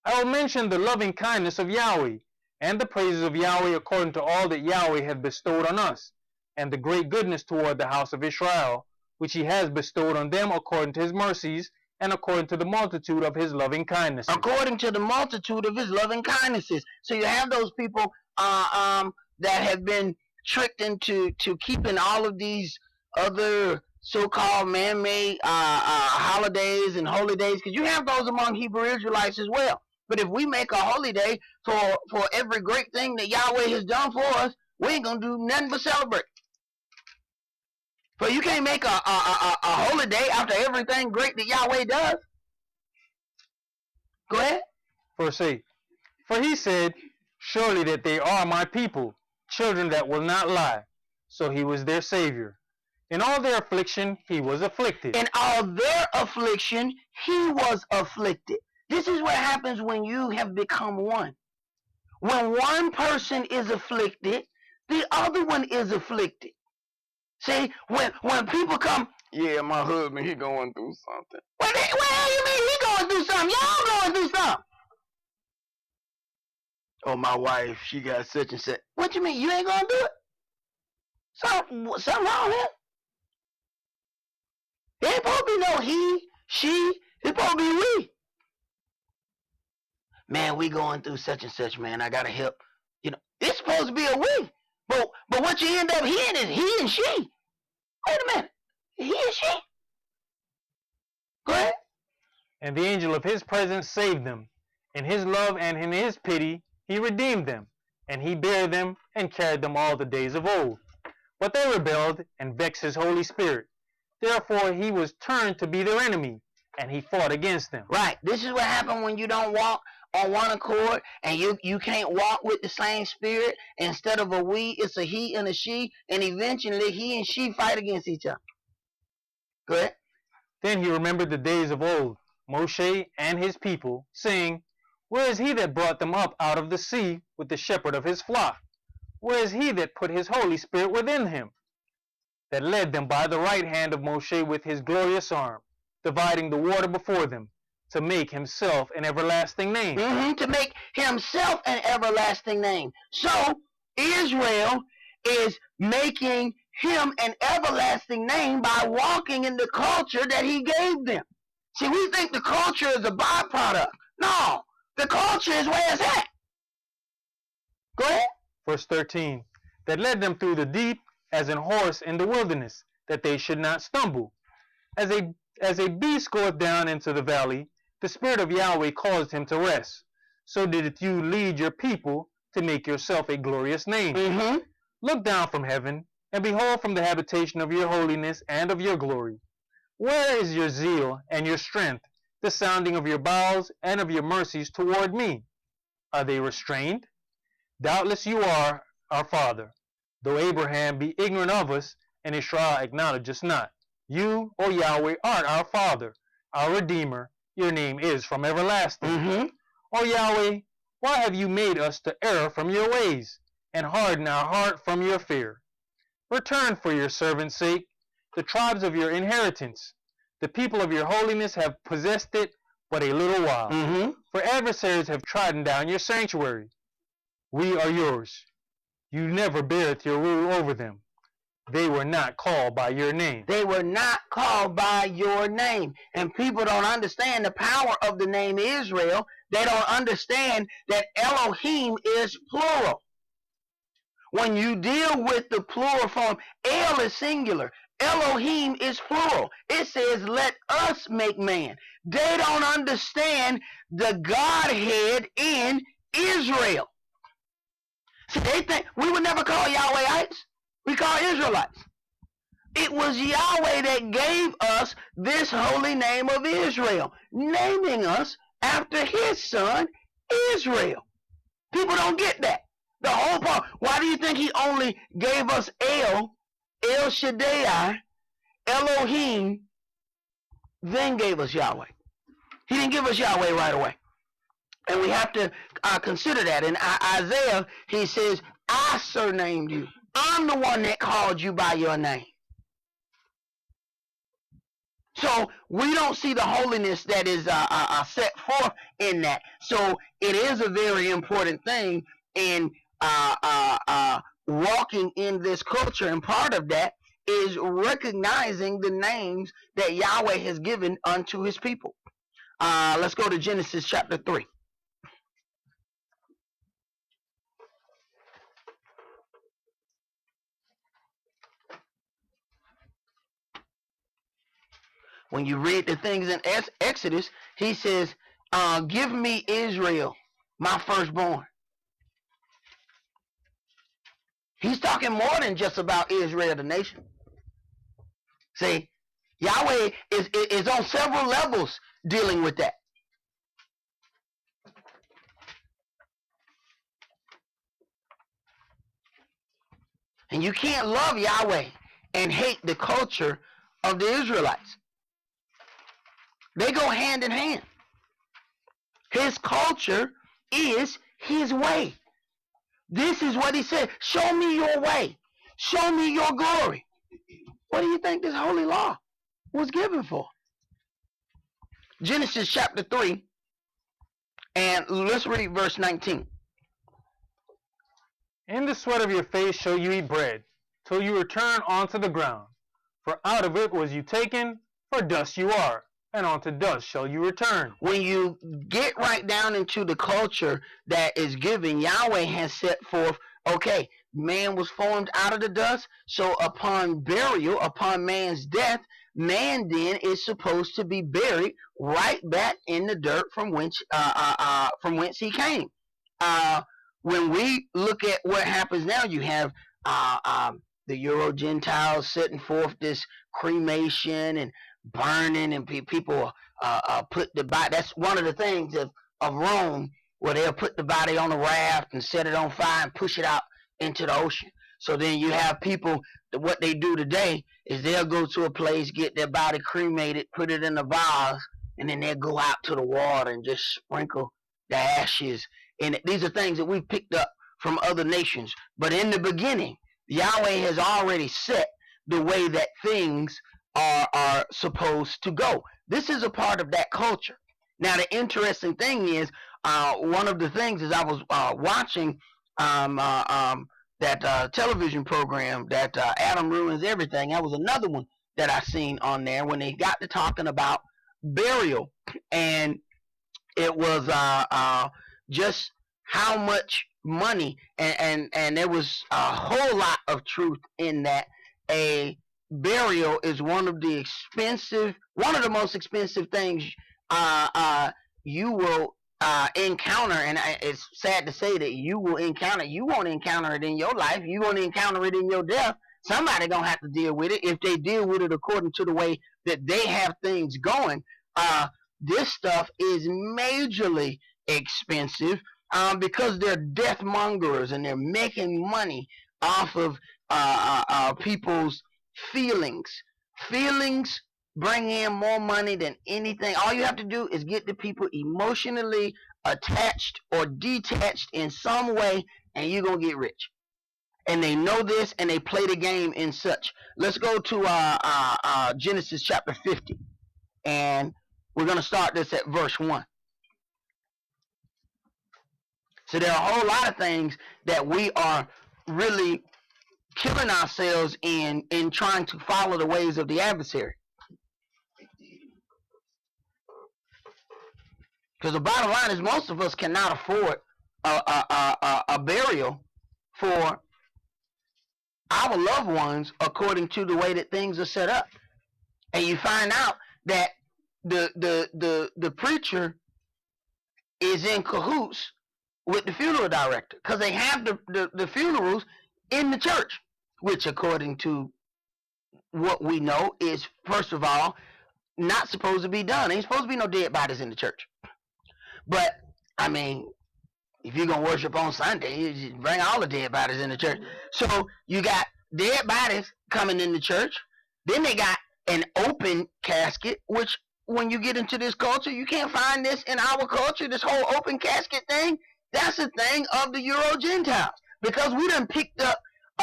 I will mention the loving kindness of Yahweh, and the praises of Yahweh according to all that Yahweh hath bestowed on us, and the great goodness toward the house of Israel, which he has bestowed on them according to his mercies, and according to the multitude of his loving kindnesses. According to the multitude of his loving kindnesses. So you have those people that have been tricked into keeping all of these other so-called man-made holidays and holy days, because you have those among Hebrew Israelites as well. But if we make a holy day for every great thing that Yahweh has done for us, we ain't gonna do nothing but celebrate. But you can't make a holy day after everything great that Yahweh does. Go ahead. Verse 8. For he said, surely that they are my people, children that will not lie. So he was their Savior. In all their affliction, he was afflicted. In all their affliction, he was afflicted. This is what happens when you have become one. When one person is afflicted, the other one is afflicted. See, when people come, yeah, my husband, he going through something. What the hell you mean he going through something? Y'all going through something. Oh, my wife, she got such and such. What you mean? You ain't gonna do it? Something wrong here? It ain't supposed to be no he, she. It's supposed to be we. Man, we going through such and such, man. I gotta help. You know, it's supposed to be a we. But what you end up hearing is he and she. Wait a minute. He and she? Go ahead. And the angel of his presence saved them. In his love and in his pity he redeemed them. And he bare them and carried them all the days of old. But they rebelled and vexed his Holy Spirit. Therefore he was turned to be their enemy, and he fought against them. Right. This is what happened when you don't walk on one accord, and you can't walk with the same spirit. Instead of a we, it's a he and a she, and eventually he and she fight against each other. Go ahead. Then he remembered the days of old, Moshe and his people, saying, where is he that brought them up out of the sea with the shepherd of his flock? Where is he that put his Holy Spirit within him? That led them by the right hand of Moshe with his glorious arm, dividing the water before them, to make himself an everlasting name. To make himself an everlasting name. So Israel is making him an everlasting name by walking in the culture that he gave them. See, we think the culture is a byproduct. No, the culture is where it's at. Go ahead. Verse 13. That led them through the deep as an horse in the wilderness, that they should not stumble. As a beast goeth down into the valley, the Spirit of Yahweh caused him to rest. So did you lead your people to make yourself a glorious name. Look down from heaven, and behold from the habitation of your holiness and of your glory. Where is your zeal and your strength, the sounding of your bowels and of your mercies toward me? Are they restrained? Doubtless you are our father, though Abraham be ignorant of us, and Israel acknowledge us not. You, O Yahweh, art our Father, our Redeemer. Your name is from everlasting. O Yahweh, why have you made us to err from your ways, and harden our heart from your fear? Return for your servant's sake the tribes of your inheritance. The people of your holiness have possessed it but a little while. For adversaries have trodden down your sanctuary. We are yours. You never beareth your rule over them. They were not called by your name. They were not called by your name. And people don't understand the power of the name Israel. They don't understand that Elohim is plural. When you deal with the plural form, El is singular. Elohim is plural. It says, let us make man. They don't understand the Godhead in Israel. See, they think we would never call Yahwehites. We call Israelites. It was Yahweh that gave us this holy name of Israel, naming us after his son, Israel. People don't get that. The whole part. Why do you think he only gave us El El Shaddai, Elohim, then gave us Yahweh. He didn't give us Yahweh right away. And we have to consider that. In Isaiah, he says, I surnamed you. I'm the one that called you by your name. So we don't see the holiness that is set forth in that. So it is a very important thing in walking in this culture. And part of that is recognizing the names that Yahweh has given unto his people. Let's go to Genesis chapter 3. When you read the things in Exodus, he says, give me Israel, my firstborn. He's talking more than just about Israel, the nation. See, Yahweh is on several levels dealing with that. And you can't love Yahweh and hate the culture of the Israelites. They go hand in hand. His culture is his way. This is what he said. Show me your way. Show me your glory. What do you think this holy law was given for? Genesis chapter 3, and let's read verse 19. In the sweat of your face shall you eat bread, till you return unto the ground. For out of it was you taken, for dust you are, and unto dust shall you return. When you get right down into the culture that is given, Yahweh has set forth, okay, man was formed out of the dust, so upon burial, upon man's death, man then is supposed to be buried right back in the dirt from whence he came. When we look at what happens now, you have the Euro Gentiles setting forth this cremation and burning, and people put the body. That's one of the things of Rome, where they'll put the body on a raft and set it on fire and push it out into the ocean. So then you have people, what they do today is they'll go to a place, get their body cremated, put it in a vase, and then they'll go out to the water and just sprinkle the ashes. And these are things that we've picked up from other nations. But in the beginning, Yahweh has already set the way that things are supposed to go. This is a part of that culture. Now, the interesting thing is, one of the things is I was watching that television program that Adam Ruins Everything. That was another one that I seen on there when they got to talking about burial, and it was just how much money, and there was a whole lot of truth in that. A burial is one of the most expensive things you will encounter, and it's sad to say that you will encounter. You won't encounter it in your life. You won't encounter it in your death. Somebody gonna have to deal with it. If they deal with it according to the way that they have things going, this stuff is majorly expensive because they're death mongers and they're making money off of people's feelings. Feelings bring in more money than anything. All you have to do is get the people emotionally attached or detached in some way, and you're going to get rich. And they know this, and they play the game in such. Let's go to Genesis chapter 50, and we're going to start this at verse 1. So there are a whole lot of things that we are really killing ourselves in trying to follow the ways of the adversary. Because the bottom line is most of us cannot afford a burial for our loved ones according to the way that things are set up. And you find out that the preacher is in cahoots with the funeral director, because they have the funerals in the church, which according to what we know is, first of all, not supposed to be done. Ain't supposed to be no dead bodies in the church. But I mean, if you're gonna worship on Sunday, you just bring all the dead bodies in the church. So you got dead bodies coming in the church. Then they got an open casket, which when you get into this culture, you can't find this in our culture. This whole open casket thing, that's a thing of the Euro Gentiles, because we done picked up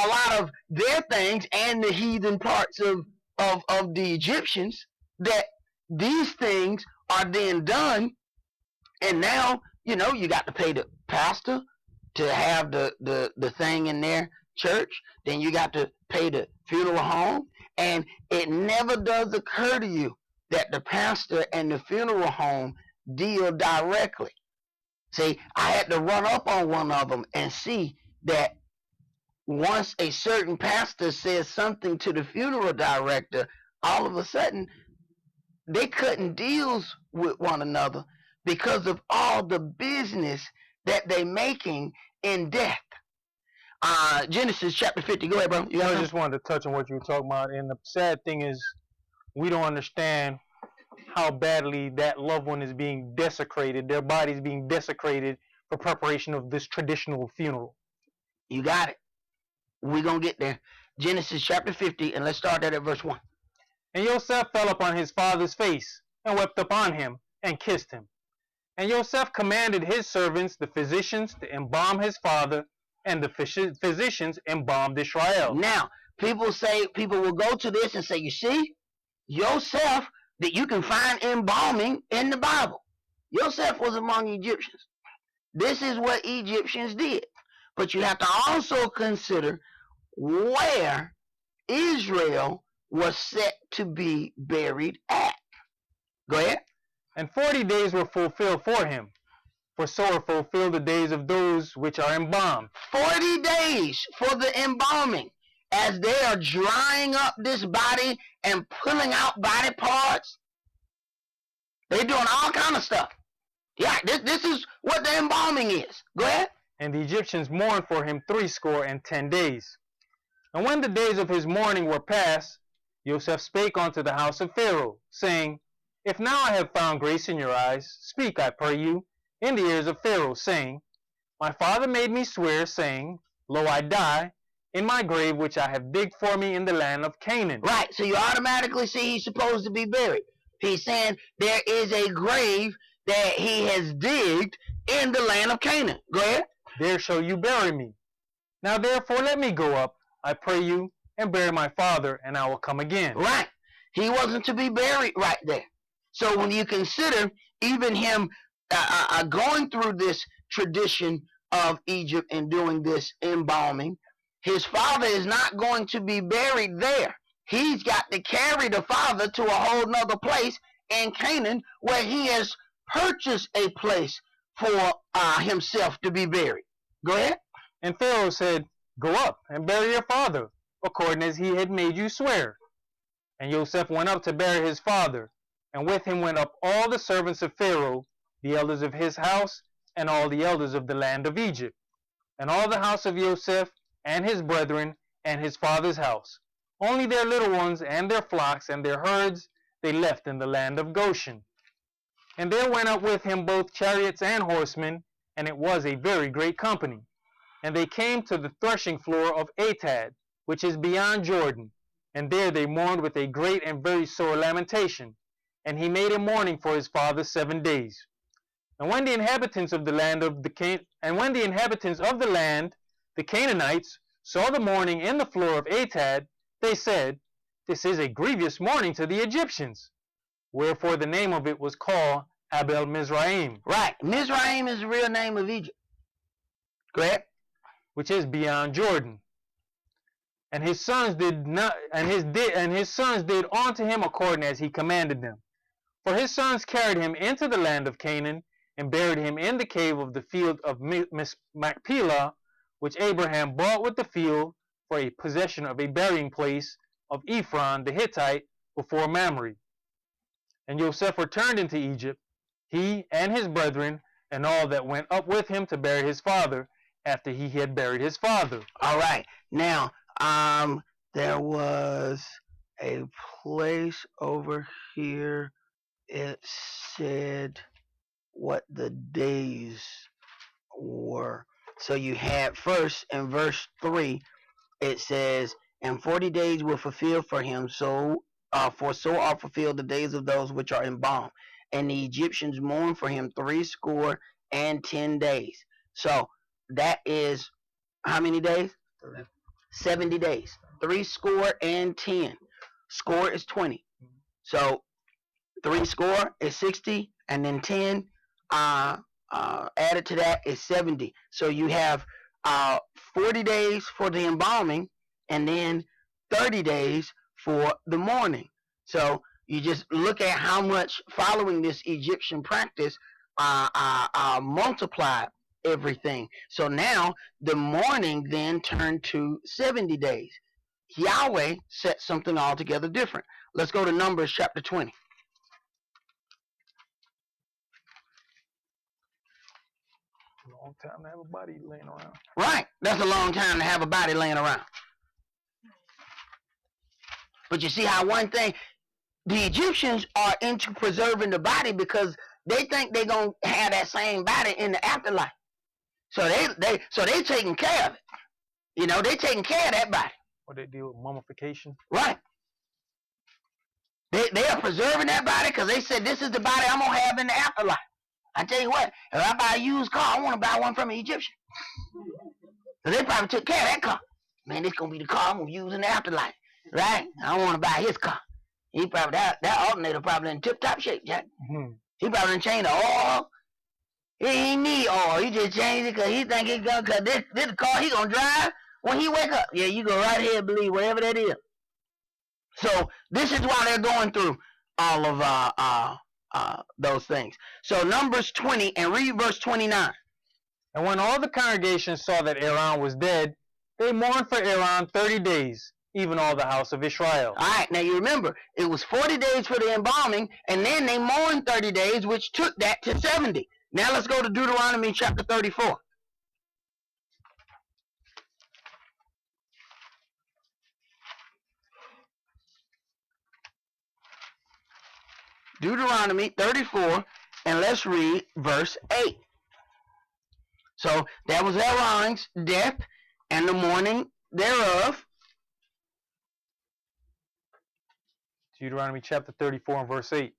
a lot of their things and the heathen parts of the Egyptians, that these things are then done. And now, you know, you got to pay the pastor to have the thing in their church. Then you got to pay the funeral home. And it never does occur to you that the pastor and the funeral home deal directly. See, I had to run up on one of them and see that once a certain pastor says something to the funeral director, all of a sudden they cutting deals with one another because of all the business that they making in death. Genesis chapter 50. Go ahead, bro. I just wanted to touch on what you were talking about. And the sad thing is, we don't understand how badly that loved one is being desecrated, their bodies being desecrated for preparation of this traditional funeral. You got it. We're going to get there. Genesis chapter 50, and let's start that at verse 1. And Joseph fell upon his father's face, and wept upon him, and kissed him. And Joseph commanded his servants, the physicians, to embalm his father, and the physicians embalmed Israel. Now, people will go to this and say, you see, Joseph, that you can find embalming in the Bible. Joseph was among Egyptians. This is what Egyptians did. But you have to also consider where Israel was set to be buried at. Go ahead. And 40 days were fulfilled for him, for so are fulfilled the days of those which are embalmed. 40 days for the embalming, as they are drying up this body and pulling out body parts. They're doing all kind of stuff. Yeah, this is what the embalming is. Go ahead. And the Egyptians mourned for him 60 days. And when the days of his mourning were past, Joseph spake unto the house of Pharaoh, saying, If now I have found grace in your eyes, speak, I pray you, in the ears of Pharaoh, saying, My father made me swear, saying, Lo, I die in my grave which I have digged for me in the land of Canaan. Right, so you automatically see he's supposed to be buried. He's saying there is a grave that he has digged in the land of Canaan. Go ahead. There shall you bury me. Now therefore let me go up, I pray you, and bury my father, and I will come again. Right. He wasn't to be buried right there. So when you consider even him going through this tradition of Egypt and doing this embalming, his father is not going to be buried there. He's got to carry the father to a whole nother place in Canaan, where he has purchased a place for himself to be buried. Go ahead. And Pharaoh said, Go up and bury your father, according as he had made you swear. And Joseph went up to bury his father, and with him went up all the servants of Pharaoh, the elders of his house, and all the elders of the land of Egypt, and all the house of Joseph, and his brethren, and his father's house. Only their little ones, and their flocks, and their herds, they left in the land of Goshen. And there went up with him both chariots and horsemen, and it was a very great company. And they came to the threshing floor of Atad, which is beyond Jordan, and there they mourned with a great and very sore lamentation. And he made a mourning for his father 7 days. And when the inhabitants of the land the Canaanites, saw the mourning in the floor of Atad, they said, This is a grievous mourning to the Egyptians. Wherefore the name of it was called Abel Mizraim. Right. Mizraim is the real name of Egypt. Go ahead. Which is beyond Jordan. And his sons did unto him according as he commanded them. For his sons carried him into the land of Canaan, and buried him in the cave of the field of Machpelah, which Abraham bought with the field for a possession of a burying place of Ephron the Hittite before Mamre. And Joseph returned into Egypt, he and his brethren, and all that went up with him to bury his father, after he had buried his father. All right. Now, there was a place over here. It said what the days were. So you had first in verse 3, it says, and 40 days were fulfilled for him. So are fulfilled the days of those which are embalmed. And the Egyptians mourned for him 60 and 10 days. So that is how many days? 70 days. 60 and 10. Score is 20. So 60 is 60, and then 10 added to that is 70. So you have 40 days for the embalming, and then 30 days for the mourning. So you just look at how much following this Egyptian practice multiplied everything. So now the mourning then turned to 70 days. Yahweh set something altogether different. Let's go to Numbers chapter 20. Long time to have a body laying around. Right. That's a long time to have a body laying around. But you see how one thing, the Egyptians are into preserving the body because they think they're going to have that same body in the afterlife. So they taking care of it. You know, they taking care of that body. What they deal with mummification? Right. They are preserving that body because they said this is the body I'm going to have in the afterlife. I tell you what, if I buy a used car, I want to buy one from an Egyptian. So they probably took care of that car. Man, this going to be the car I'm going to use in the afterlife. Right? I don't want to buy his car. He probably, that alternator probably in tip-top shape, Jack. Mm-hmm. He probably done changed the oil. He ain't need oil. He just changed it because he think it's going to, because this the car he going to drive when he wake up. Yeah, you go right ahead and believe whatever that is. So this is why they're going through all of those things. So Numbers 20 and read verse 29. And when all the congregation saw that Aaron was dead, they mourned for Aaron 30 days, even all the house of Israel. All right, now you remember, it was 40 days for the embalming, and then they mourned 30 days, which took that to 70. Now let's go to Deuteronomy chapter 34. Deuteronomy 34, and let's read verse 8. So that was Aaron's death and the mourning thereof. Deuteronomy chapter 34 and verse 8.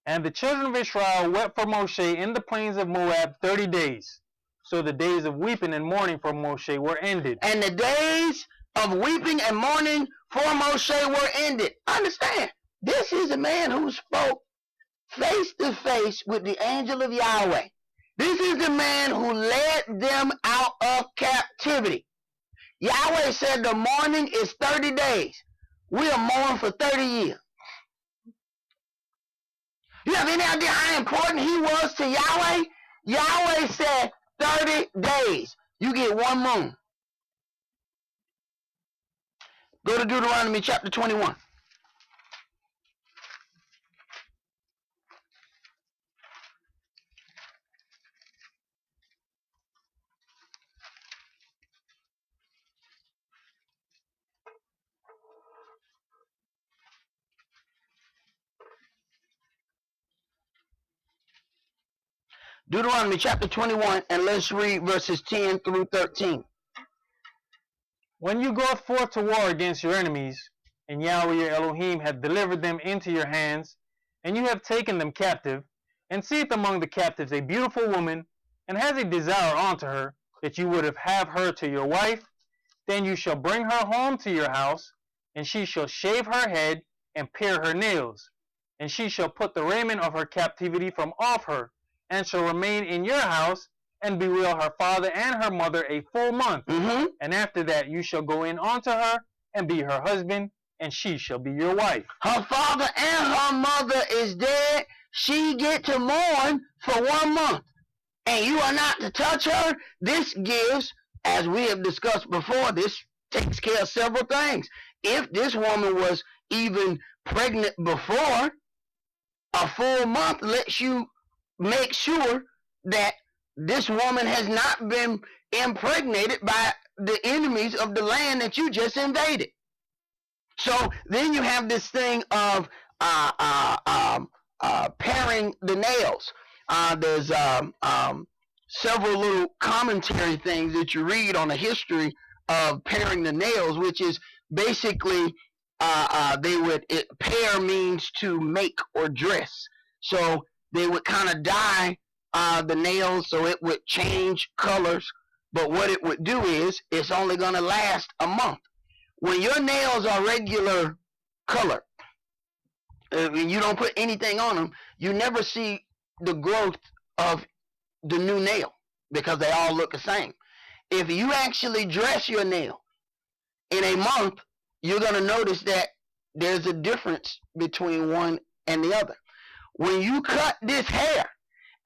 And the children of Israel wept for Moshe in the plains of Moab 30 days. So the days of weeping and mourning for Moshe were ended. And the days of weeping and mourning for Moshe were ended. Understand, this is a man who spoke face to face with the angel of Yahweh. This is the man who led them out of captivity. Yahweh said the mourning is 30 days. We'll mourn for 30 years. You have any idea how important he was to Yahweh? Yahweh said 30 days. You get one moon. Go to Deuteronomy chapter 21. Deuteronomy chapter 21, and let's read verses 10 through 13. When you go forth to war against your enemies, and Yahweh your Elohim hath delivered them into your hands, and you have taken them captive, and seeth among the captives a beautiful woman, and has a desire unto her, that you would have her to your wife, then you shall bring her home to your house, and she shall shave her head, and pare her nails, and she shall put the raiment of her captivity from off her, and shall remain in your house, and bewail her father and her mother a full month. And after that you shall go in unto her, and be her husband, and she shall be your wife. Her father and her mother is dead. She get to mourn for 1 month. And you are not to touch her. This gives, as we have discussed before, this takes care of several things. If this woman was even pregnant before, a full month lets you make sure that this woman has not been impregnated by the enemies of the land that you just invaded. So then you have this thing of paring the nails. There's several little commentary things that you read on the history of paring the nails, which is basically they would pair means to make or dress. So they would kind of dye the nails so it would change colors. But what it would do is it's only going to last a month. When your nails are regular color, and you don't put anything on them, you never see the growth of the new nail because they all look the same. If you actually dress your nail in a month, you're going to notice that there's a difference between one and the other. When you cut this hair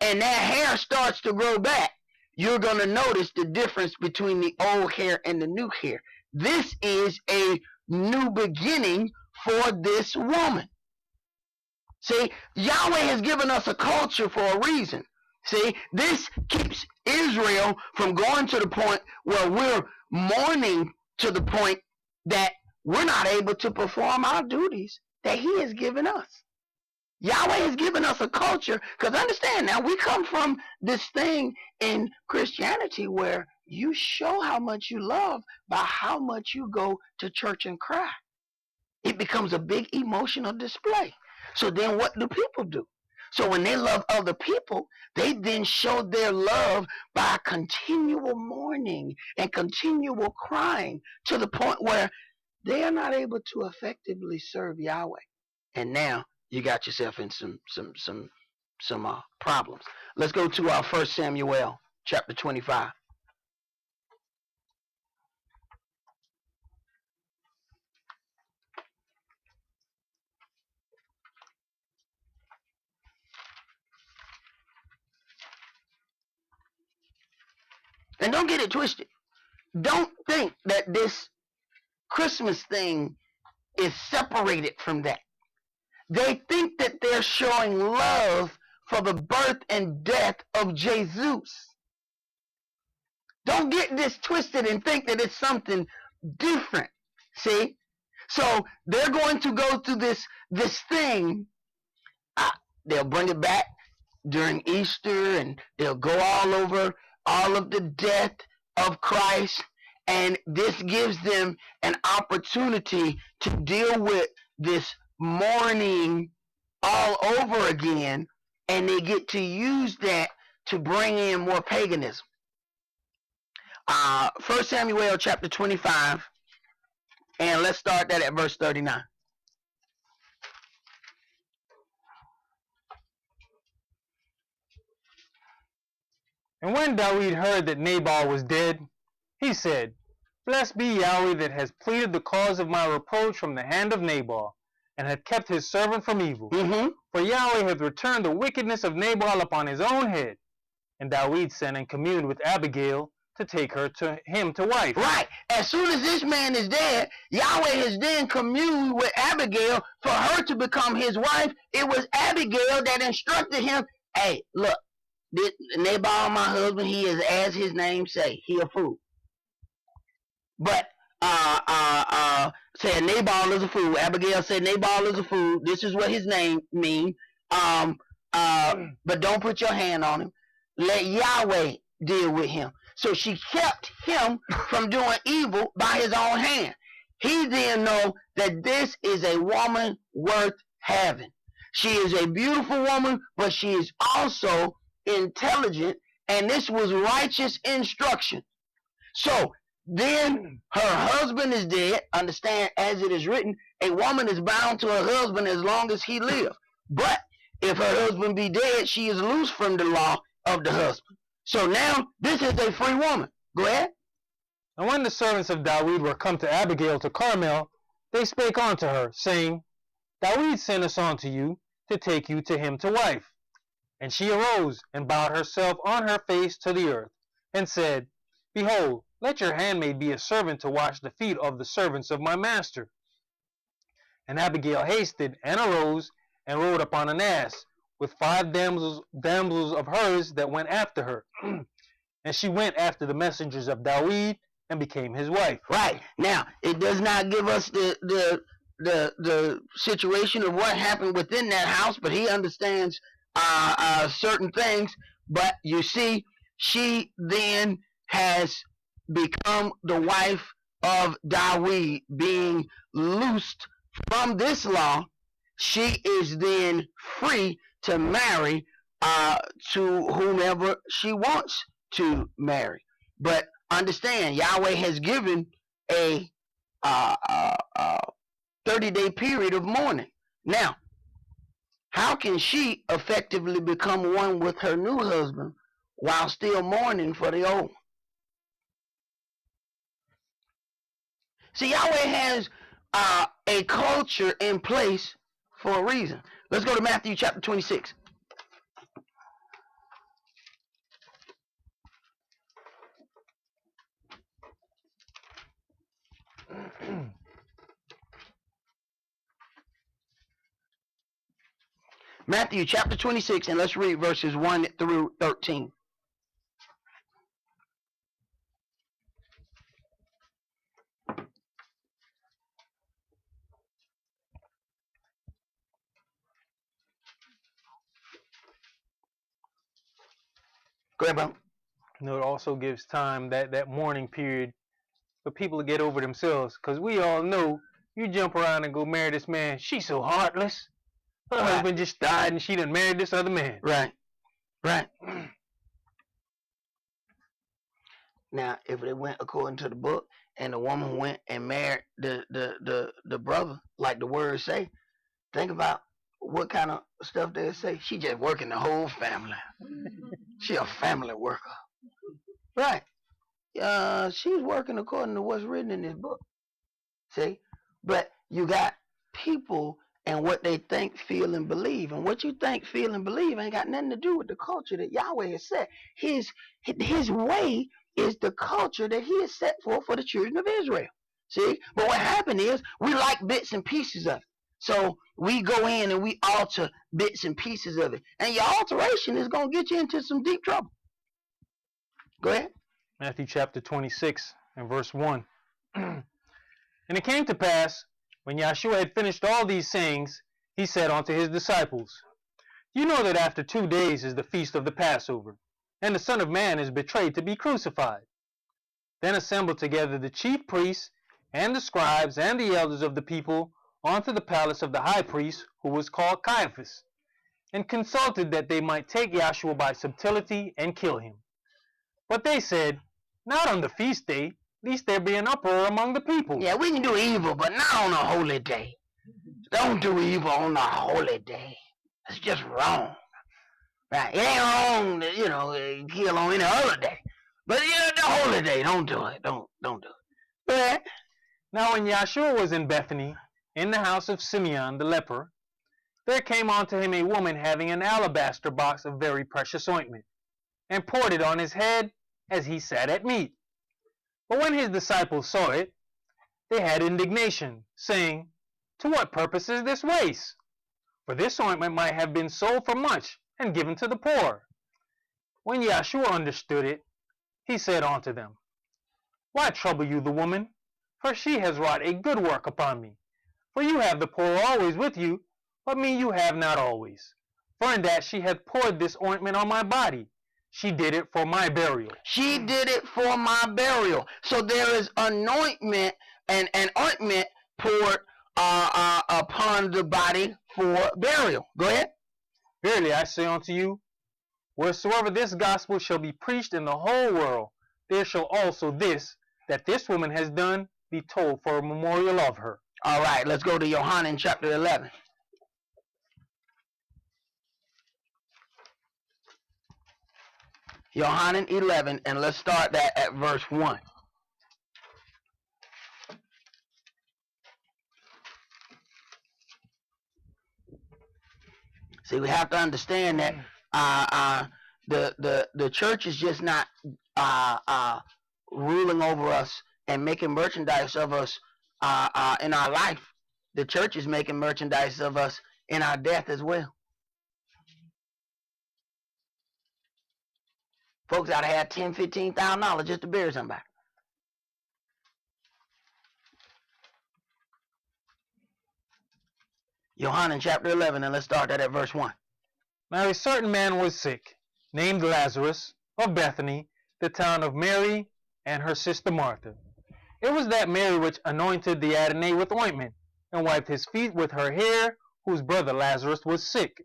and that hair starts to grow back, you're going to notice the difference between the old hair and the new hair. This is a new beginning for this woman. See, Yahweh has given us a culture for a reason. See, this keeps Israel from going to the point where we're mourning to the point that we're not able to perform our duties that he has given us. Yahweh has given us a culture, because understand now, we come from this thing in Christianity where you show how much you love by how much you go to church and cry. It becomes a big emotional display. So then what do people do? So when they love other people, they then show their love by continual mourning and continual crying to the point where they are not able to effectively serve Yahweh. And now you got yourself in some problems. Let's go to our 1 Samuel chapter 25. And don't get it twisted. Don't think that this Christmas thing is separated from that. They think that they're showing love for the birth and death of Jesus. Don't get this twisted and think that it's something different. See? So they're going to go through this thing. They'll bring it back during Easter, and they'll go all over all of the death of Christ. And this gives them an opportunity to deal with this mourning all over again, and they get to use that to bring in more paganism. 1 Samuel chapter 25, and let's start that at verse 39. And when David heard that Nabal was dead, he said, Blessed be Yahweh that has pleaded the cause of my reproach from the hand of Nabal, and hath kept his servant from evil. For Yahweh hath returned the wickedness of Nabal upon his own head. And David sent and communed with Abigail to take her to him to wife. Right. As soon as this man is dead, Yahweh has then communed with Abigail for her to become his wife. It was Abigail that instructed him, hey, look, this Nabal, my husband, he is, as his name say, he a fool. But said Nabal is a fool. Abigail said Nabal is a fool. This is what his name means. But don't put your hand on him. Let Yahweh deal with him. So she kept him from doing evil by his own hand. He then know that this is a woman worth having. She is a beautiful woman, but she is also intelligent, and this was righteous instruction. So then her husband is dead. Understand, as it is written, a woman is bound to her husband as long as he lives. But if her husband be dead, she is loose from the law of the husband. So now this is a free woman. Go ahead. And when the servants of David were come to Abigail to Carmel, they spake unto her, saying, David sent us unto you to take you to him to wife. And she arose and bowed herself on her face to the earth, and said, Behold, let your handmaid be a servant to wash the feet of the servants of my master. And Abigail hasted and arose and rode upon an ass, with 5 damsels of hers that went after her. And she went after the messengers of David and became his wife. Right. Now, it does not give us the situation of what happened within that house, but he understands certain things. But you see, she then has become the wife of Dawid being loosed from this law, she is then free to marry to whomever she wants to marry. But understand, Yahweh has given a 30-day period of mourning. Now, how can she effectively become one with her new husband while still mourning for the old? See, Yahweh has a culture in place for a reason. Let's go to Matthew chapter 26. Matthew chapter 26, and let's read verses 1 through 13. Go ahead, bro. You know, it also gives time, that mourning period, for people to get over themselves. Because we all know, you jump around and go marry this man, she's so heartless. Her husband just died and she done married this other man. Right. Right. Now, if they went according to the book and the woman went and married the brother, like the words say, think about what kind of stuff they say. She just working the whole family. She a family worker. Right. She's working according to what's written in this book. See? But you got people and what they think, feel, and believe. And what you think, feel, and believe ain't got nothing to do with the culture that Yahweh has set. His way is the culture that he has set for the children of Israel. See? But what happened is we like bits and pieces of it. So we go in and we alter bits and pieces of it. And your alteration is going to get you into some deep trouble. Go ahead. Matthew chapter 26 and verse 1. And it came to pass, when Yahshua had finished all these sayings, he said unto his disciples, You know that after 2 days is the feast of the Passover, and the Son of Man is betrayed to be crucified. Then assembled together the chief priests, and the scribes, and the elders of the people, unto the palace of the high priest, who was called Caiaphas, and consulted that they might take Yahshua by subtlety and kill him. But they said, Not on the feast day, lest there be an uproar among the people. Yeah, we can do evil, but not on a holy day. Don't do evil on a holy day. It's just wrong. Right? It ain't wrong to, kill on any other day. But the holy day, don't do it. Don't do it. But now when Yahshua was in Bethany, in the house of Simeon the leper, there came unto him a woman having an alabaster box of very precious ointment, and poured it on his head as he sat at meat. But when his disciples saw it, they had indignation, saying, To what purpose is this waste? For this ointment might have been sold for much, and given to the poor. When Yahshua understood it, he said unto them, Why trouble you the woman? For she has wrought a good work upon me. For you have the poor always with you, but me you have not always. For in that she hath poured this ointment on my body, she did it for my burial. She did it for my burial. So there is anointment and ointment poured upon the body for burial. Go ahead. Verily I say unto you, wheresoever this gospel shall be preached in the whole world, there shall also this, that this woman has done, be told for a memorial of her. All right, let's go to Yohanan chapter 11. Yohanan 11, and let's start that at verse 1. See, we have to understand that the church is just not ruling over us and making merchandise of us in our life. The church is making merchandise of us in our death as well. Folks ought to have $10,000, $15,000 just to bury somebody. Yohanan chapter 11, and let's start that at verse 1. Now a certain man was sick, named Lazarus, of Bethany, the town of Mary and her sister Martha. It was that Mary which anointed the Adonai with ointment, and wiped his feet with her hair, whose brother Lazarus was sick.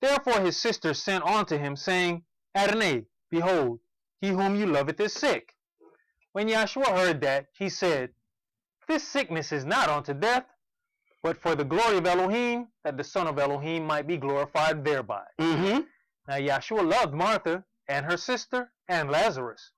Therefore his sister sent unto him, saying, Adonai, behold, he whom you loveth is sick. When Yahshua heard that, he said, This sickness is not unto death, but for the glory of Elohim, that the Son of Elohim might be glorified thereby. Mm-hmm. Now Yahshua loved Martha, and her sister, and Lazarus.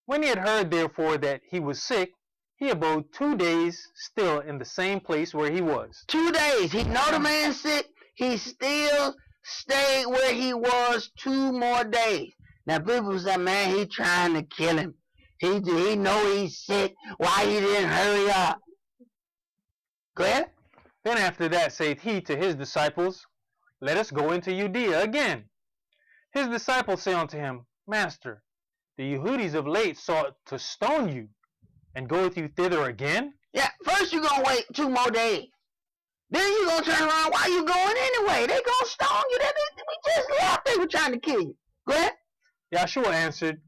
When he had heard therefore that he was sick, he abode 2 days still in the same place where he was. 2 days. He know the man sick. He still stayed where he was 2 more days. Now people say, man, he trying to kill him. He know he's sick. Why he didn't hurry up? Go ahead. Then after that saith he to his disciples, Let us go into Judea again. His disciples say unto him, Master, the Yehudis of late sought to stone you, and goeth you thither again? Yeah, first you're going to wait 2 more days. Then you're going to turn around. Why you going anyway? They going to stone you. We just left. They were trying to kill you. Go ahead. Yahshua answered,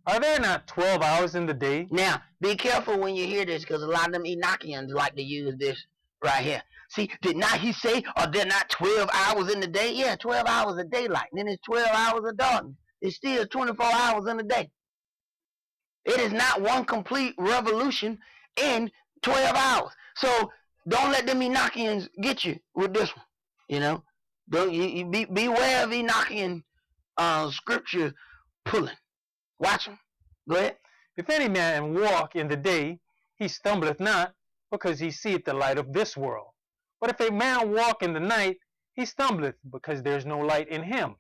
Are there not 12 hours in the day? Now, be careful when you hear this, because a lot of them Enochians like to use this right here. See, did not he say, are there not 12 hours in the day? Yeah, 12 hours of daylight. Then it's 12 hours of darkness. It's still 24 hours in a day. It is not one complete revolution in 12 hours. So don't let them Enochians get you with this one. You know, don't you beware of Enochian scripture pulling. Watch them. Go ahead. If any man walk in the day, he stumbleth not, because he seeth the light of this world. But if a man walk in the night, he stumbleth, because there is no light in him.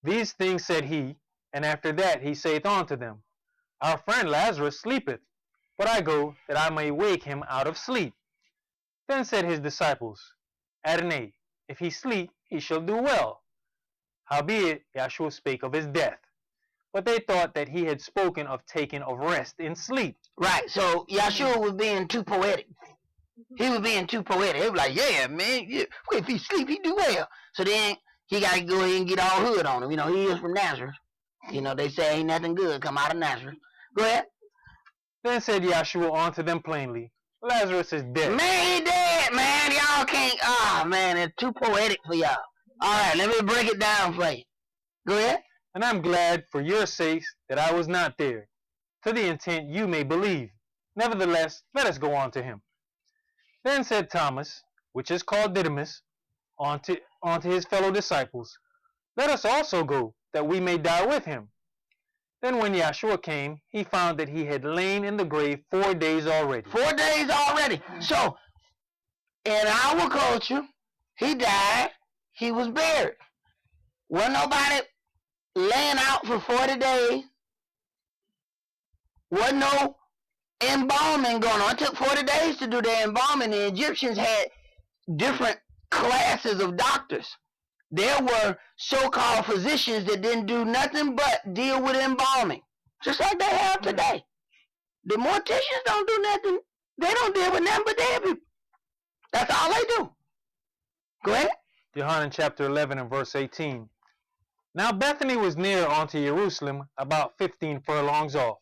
These things said he, and after that he saith unto them, Our friend Lazarus sleepeth, but I go that I may wake him out of sleep. Then said his disciples, Adonai, if he sleep, he shall do well. Howbeit Yahshua spake of his death. But they thought that he had spoken of taking of rest in sleep. Right, so Yahshua was being too poetic. He was being too poetic. He was like, yeah, man, yeah. If he sleep, he do well. So then he got to go ahead and get all hood on him. You know, he is from Nazareth. You know, they say ain't nothing good come out of Nazareth. Go ahead. Then said Yahshua unto them plainly, Lazarus is dead. Man, he dead, man. Y'all can't, man, it's too poetic for y'all. All right, let me break it down for you. Go ahead. And I'm glad for your sakes that I was not there, to the intent you may believe. Nevertheless, let us go on to him. Then said Thomas, which is called Didymus, unto his fellow disciples, Let us also go, that we may die with him. Then when Yahshua came, he found that he had lain in the grave 4 days already. 4 days already. So, in our culture, he died, he was buried. Wasn't nobody laying out for 40 days. Wasn't no embalming going on. It took 40 days to do the embalming. The Egyptians had different classes of doctors. There were so-called physicians that didn't do nothing but deal with embalming, just like they have today. The morticians don't do nothing. They don't deal with nothing but dead people. That's all they do. Go ahead. Yohanan chapter 11 and verse 18. Now Bethany was near unto Jerusalem, about 15 furlongs off.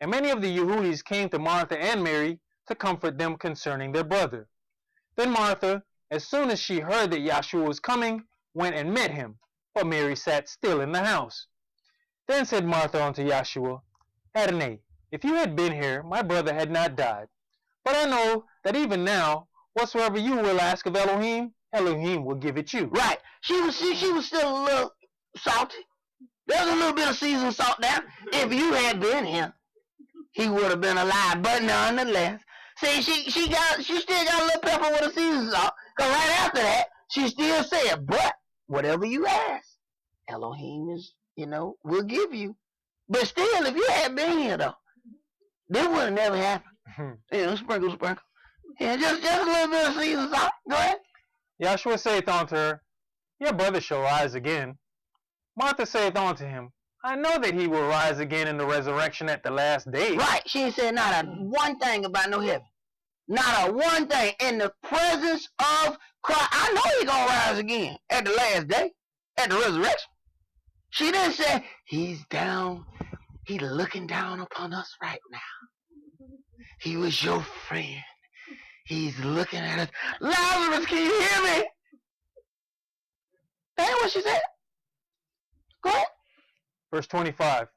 And many of the Yehudis came to Martha and Mary to comfort them concerning their brother. Then Martha, as soon as she heard that Yahshua was coming, went and met him, but Mary sat still in the house. Then said Martha unto Yahshua, Adonai, if you had been here, my brother had not died. But I know that even now, whatsoever you will ask of Elohim, Elohim will give it you. Right. She was still a little salty. There was a little bit of seasoned salt there. If you had been here, he would have been alive. But nonetheless, see, she still got a little pepper with a seasoned salt. Because right after that, she still said, but whatever you ask, Elohim is, will give you. But still, if you had been here, though, this would have never happened. Sprinkle. Yeah, just a little bit of seasoned salt. Go ahead. Yahshua saith unto her, Your brother shall rise again. Martha saith unto him, I know that he will rise again in the resurrection at the last day. Right. She ain't said not a one thing about no heaven. Not a one thing. In the presence of Christ. I know he's going to rise again at the last day. At the resurrection. She didn't say, he's down He's looking down upon us right now. He was your friend. He's looking at us. Lazarus, can you hear me? That's what she said. Go ahead. Verse 25.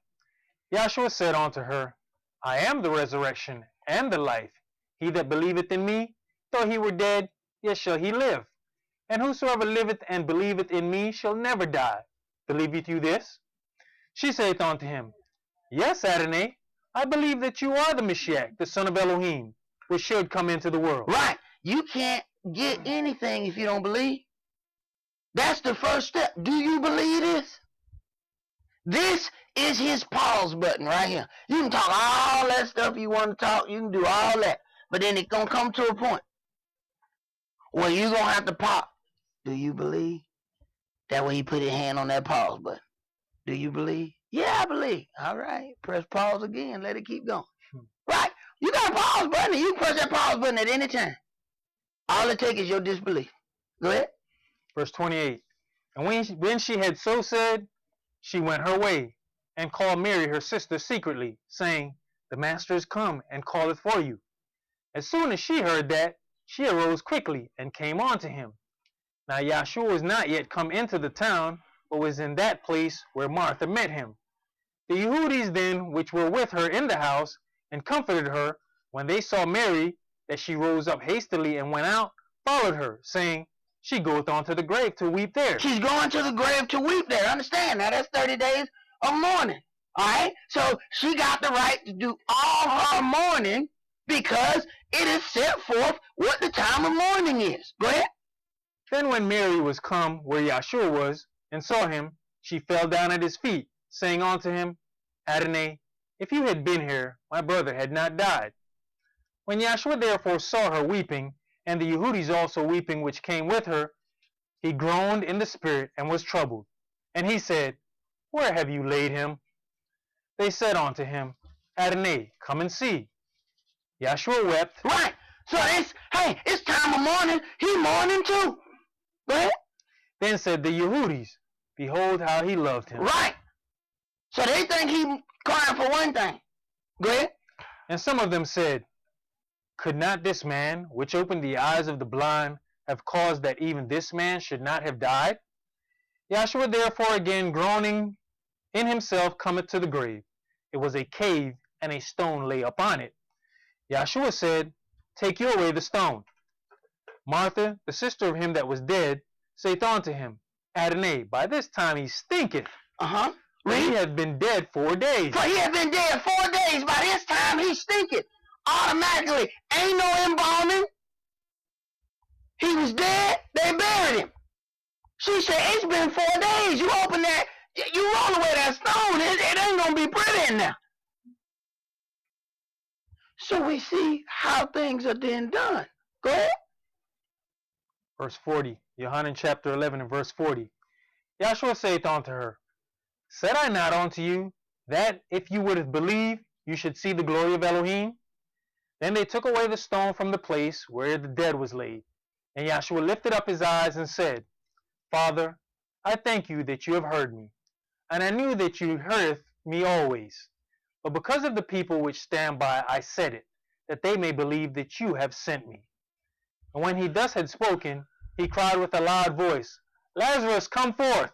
Yahshua said unto her, I am the resurrection and the life. He that believeth in me, though he were dead, yet shall he live. And whosoever liveth and believeth in me shall never die. Believeth you this? She saith unto him, Yes, Adonai, I believe that you are the Mashiach, the son of Elohim, which should come into the world. Right. You can't get anything if you don't believe. That's the first step. Do you believe this? This is his pause button right here. You can talk all that stuff you want to talk. You can do all that. But then it's going to come to a point where you're going to have to pause. Do you believe? That way he put his hand on that pause button. Do you believe? Yeah, I believe. All right. Press pause again. Let it keep going. Right. You got a pause button. You can press that pause button at any time. All it takes is your disbelief. Go ahead. Verse 28. And when she had so said, she went her way, and called Mary her sister secretly, saying, The master is come, and calleth for you. As soon as she heard that, she arose quickly, and came unto him. Now Yahshua was not yet come into the town, but was in that place where Martha met him. The Yehudis then, which were with her in the house, and comforted her, when they saw Mary, that she rose up hastily and went out, followed her, saying, She goeth on to the grave to weep there. She's going to the grave to weep there. Understand? Now that's 30 days of mourning. All right? So she got the right to do all her mourning because it is set forth what the time of mourning is. Go ahead. Then when Mary was come where Yahshua was, and saw him, she fell down at his feet, saying unto him, Adonai, if you had been here, my brother had not died. When Yahshua therefore saw her weeping, and the Yehudis also weeping which came with her, he groaned in the spirit and was troubled. And he said, Where have you laid him? They said unto him, Adonai, come and see. Yahshua wept. Right. So it's time of mourning. He mourning too. Go ahead. Then said the Yehudis, Behold how he loved him. Right. So they think he crying for one thing. Go ahead. And some of them said, Could not this man, which opened the eyes of the blind, have caused that even this man should not have died? Yahshua therefore again groaning in himself cometh to the grave. It was a cave, and a stone lay upon it. Yahshua said, Take you away the stone. Martha, the sister of him that was dead, saith unto him, Adonai, by this time he stinketh. Uh-huh. For he hath been dead 4 days. For he hath been dead 4 days. By this time he stinketh. Automatically. Ain't no embalming. He was dead. They buried him. She said, it's been 4 days. You open that, you roll away that stone. It ain't going to be pretty in there. So we see how things are then done. Go ahead. Verse 40. Yohanan chapter 11 and verse 40. Yahshua saith unto her, Said I not unto you, that if you would believe, you should see the glory of Elohim? Then they took away the stone from the place where the dead was laid. And Yahshua lifted up his eyes and said, Father, I thank you that you have heard me. And I knew that you heareth me always. But because of the people which stand by, I said it, that they may believe that you have sent me. And when he thus had spoken, he cried with a loud voice, Lazarus, come forth!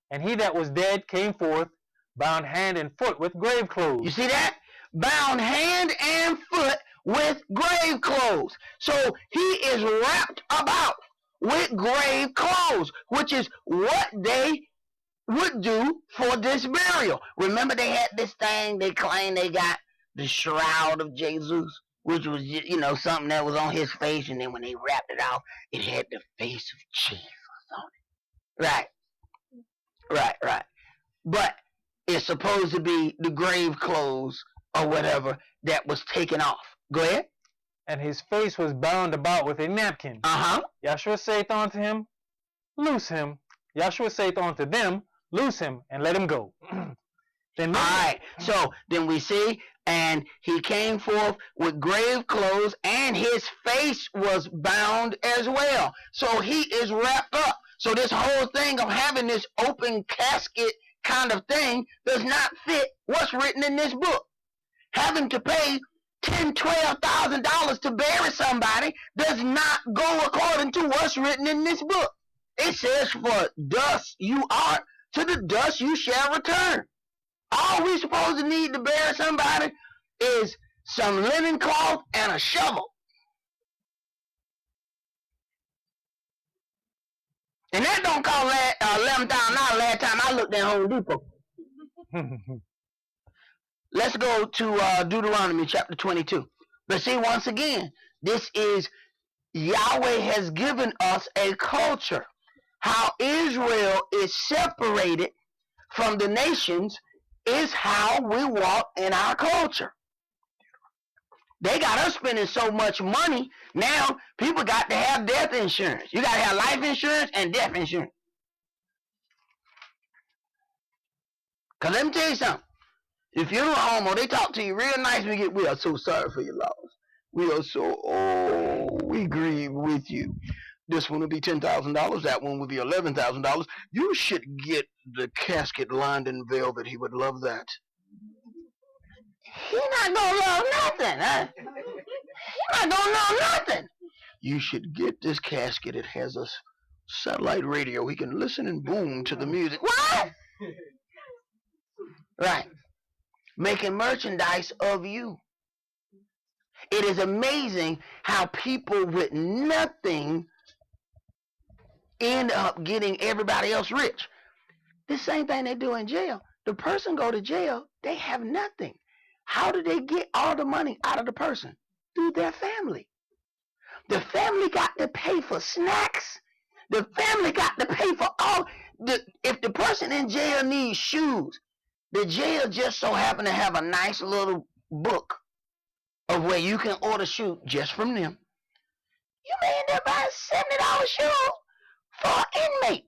And he that was dead came forth, bound hand and foot with grave clothes. You see that? Bound hand and foot with grave clothes. So he is wrapped about with grave clothes, which is what they would do for this burial. Remember they had this thing, they claimed they got the shroud of Jesus, which was, you know, something that was on his face, and then when they wrapped it off, it had the face of Jesus on it. Right. Right. But it's supposed to be the grave clothes or whatever that was taken off. Go ahead. And his face was bound about with a napkin. Yahshua saith unto him, Loose him. Yahshua saith unto them, Loose him, and let him go. Then Alright, so then we see, and he came forth with grave clothes, and his face was bound as well. So he is wrapped up. So this whole thing of having this open casket kind of thing does not fit what's written in this book. Having to pay $10,000-$12,000 to bury somebody does not go according to what's written in this book. It says, for dust you are, to the dust you shall return. All we supposed to need to bury somebody is some linen cloth and a shovel. And that don't cost $11,000 last time I looked at Home Depot. Let's go to Deuteronomy chapter 22. But see, once again, this is Yahweh has given us a culture. How Israel is separated from the nations is how we walk in our culture. They got us spending so much money. Now, people got to have death insurance. You got to have life insurance and death insurance. Because let me tell you something. The funeral home, they talk to you real nice. We are so sorry for your loss. We are so, we grieve with you. This one will be $10,000. That one will be $11,000. You should get the casket lined in velvet. He would love that. He not gonna love nothing, huh? He not gonna love nothing. You should get this casket. It has a satellite radio. He can listen and boom to the music. What? Right. Making merchandise of you. It is amazing how people with nothing end up getting everybody else rich. The same thing they do in jail. The person go to jail, they have nothing. How do they get all the money out of the person? Through their family. The family got to pay for snacks. The family got to pay for all. If the person in jail needs shoes, the jail just so happen to have a nice little book of where you can order shoes just from them. You may end up buying $70 shoes for an inmate.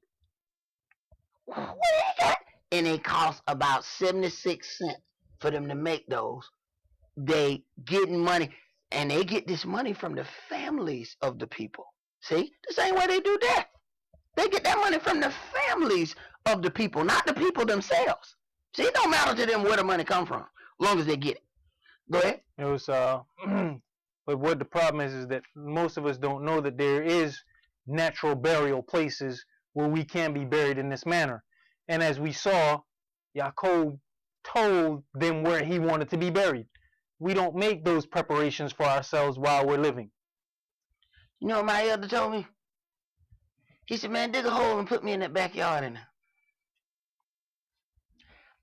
What do you got? And it costs about 76 cents for them to make those. They getting money, and they get this money from the families of the people. See? The same way they do that. They get that money from the families of the people, not the people themselves. See, it don't matter to them where the money come from, as long as they get it. Go ahead. It was, but what the problem is that most of us don't know that there is natural burial places where we can be buried in this manner. And as we saw, Yaakov told them where he wanted to be buried. We don't make those preparations for ourselves while we're living. You know what my elder told me? He said, man, dig a hole and put me in that backyard in there.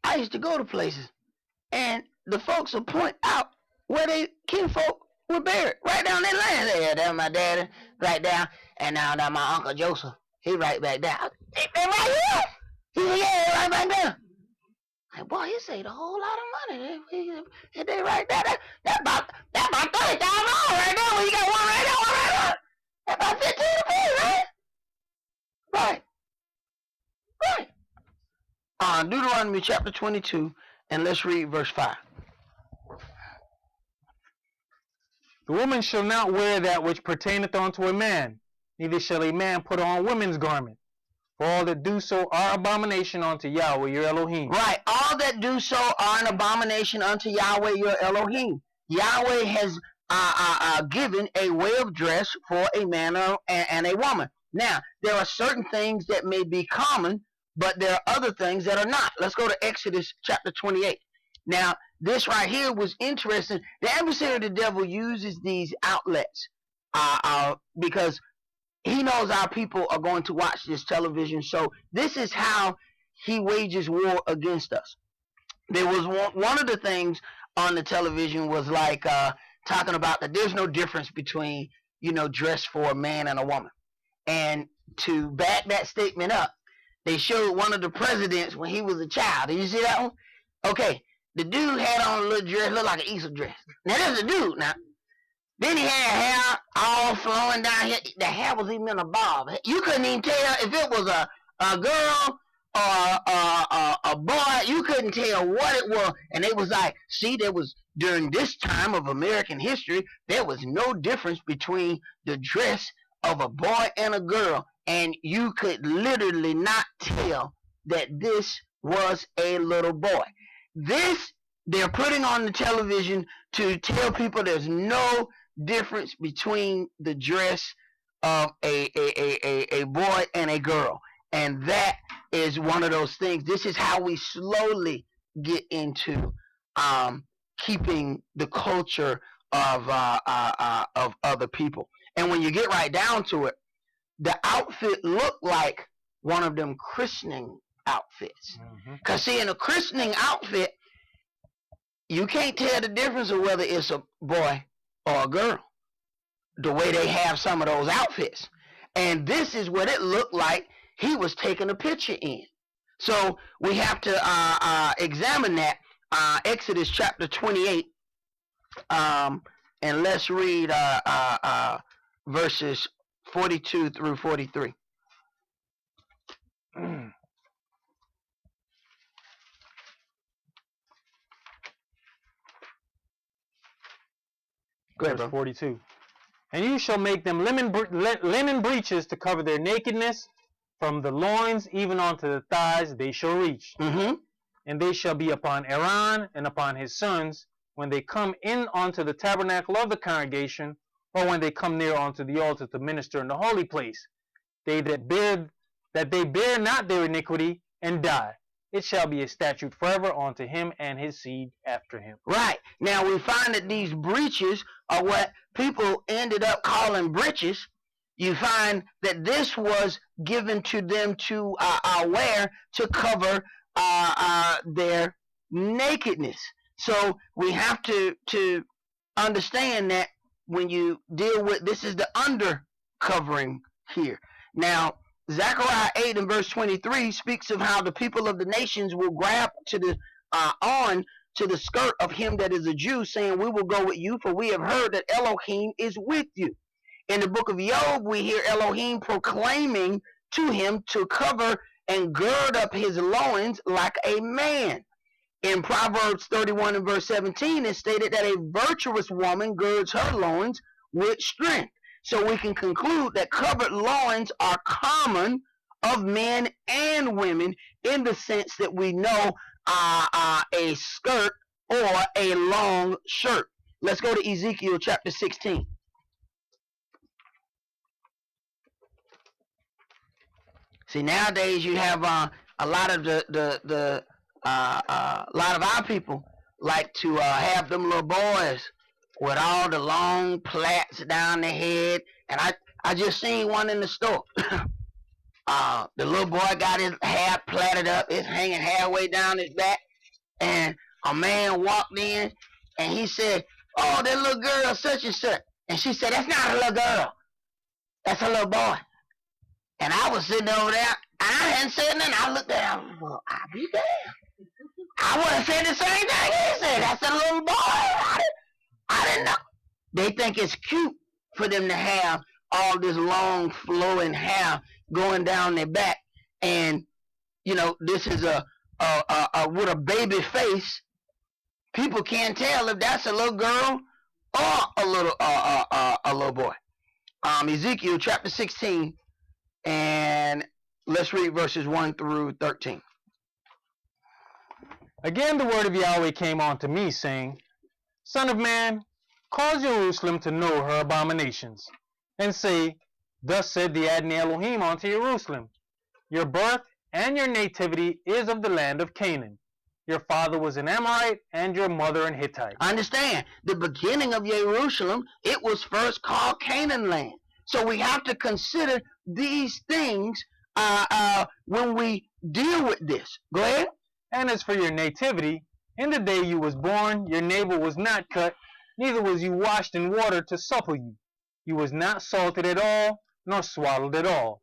I used to go to places, and the folks would point out where they kinfolk were buried, right down their land. Yeah, that's my daddy, right down, and now that's my Uncle Joseph. He right back down. He right here. He said, yeah, right back there. Like, boy, he saved a whole lot of money. They right there. That's about $30,000 right there. When you got one right there, one right there. That's about 15 apiece, right? Right. Right. Deuteronomy chapter 22, and let's read verse 5. The woman shall not wear that which pertaineth unto a man, neither shall a man put on woman's garment. For all that do so are abomination unto Yahweh your Elohim. Right. All that do so are an abomination unto Yahweh your Elohim. Yahweh has given a way of dress for a man and a woman. Now, there are certain things that may be common, but there are other things that are not. Let's go to Exodus chapter 28. Now, this right here was interesting. The adversary of the devil uses these outlets because he knows our people are going to watch this television. So this is how he wages war against us. There was one of the things on the television was like talking about that there's no difference between, dress for a man and a woman. And to back that statement up, they showed one of the presidents when he was a child. Did you see that one? Okay. The dude had on a little dress, looked like an Easter dress. Now, there's a dude now. Then he had hair all flowing down here. The hair was even in a bob. You couldn't even tell if it was a girl or a boy. You couldn't tell what it was. And it was like, see, there was, during this time of American history, there was no difference between the dress of a boy and a girl. And you could literally not tell that this was a little boy. This they're putting on the television to tell people there's no difference between the dress of a boy and a girl. And that is one of those things. This is how we slowly get into keeping the culture of other people. And when you get right down to it, the outfit looked like one of them christening outfits. Because see, in a christening outfit, you can't tell the difference of whether it's a boy or a girl, the way they have some of those outfits. And this is what it looked like he was taking a picture in. So we have to examine that. Exodus chapter 28, and let's read verses 42 through 43. Verse 42. And you shall make them linen breeches to cover their nakedness, from the loins even unto the thighs they shall reach. And they shall be upon Aaron and upon his sons when they come in unto the tabernacle of the congregation, or when they come near unto the altar to minister in the holy place. They that they bear not their iniquity and die. It shall be a statute forever unto him and his seed after him. Right. Now we find that these breeches are what people ended up calling breeches. You find that this was given to them to wear to cover their nakedness. So we have to understand that when you deal with, this is the under covering here. Now, Zechariah 8 and verse 23 speaks of how the people of the nations will grab to the on to the skirt of him that is a Jew, saying, we will go with you, for we have heard that Elohim is with you. In the book of Job, we hear Elohim proclaiming to him to cover and gird up his loins like a man. In Proverbs 31 and verse 17, it's stated that a virtuous woman girds her loins with strength. So we can conclude that covered loins are common of men and women, in the sense that we know a skirt or a long shirt. Let's go to Ezekiel chapter 16. See, nowadays you have a lot of a lot of our people like to have them little boys with all the long plaits down their head. And I just seen one in the store. The little boy got his hair plaited up. It's hanging halfway down his back. And a man walked in and he said, oh, that little girl such and such. And she said, that's not a little girl. That's a little boy. And I was sitting over there. I hadn't said nothing. I looked at him. Well, I'll be damned. I would have said the same thing he said. That's a little boy. I didn't know. They think it's cute for them to have all this long flowing hair going down their back. And, you know, this is a with a baby face. People can't tell if that's a little girl or a little boy. Ezekiel chapter 16, and let's read verses 1 through 13. Again the word of Yahweh came unto me, saying, Son of man, cause Jerusalem to know her abominations, and say, Thus said the Adonai Elohim unto Jerusalem, Your birth and your nativity is of the land of Canaan. Your father was an Amorite, and your mother an Hittite. Understand, the beginning of Jerusalem, it was first called Canaan land. So we have to consider these things when we deal with this. Go ahead. And as for your nativity, in the day you was born, your navel was not cut, neither was you washed in water to supple you. You was not salted at all, nor swallowed at all.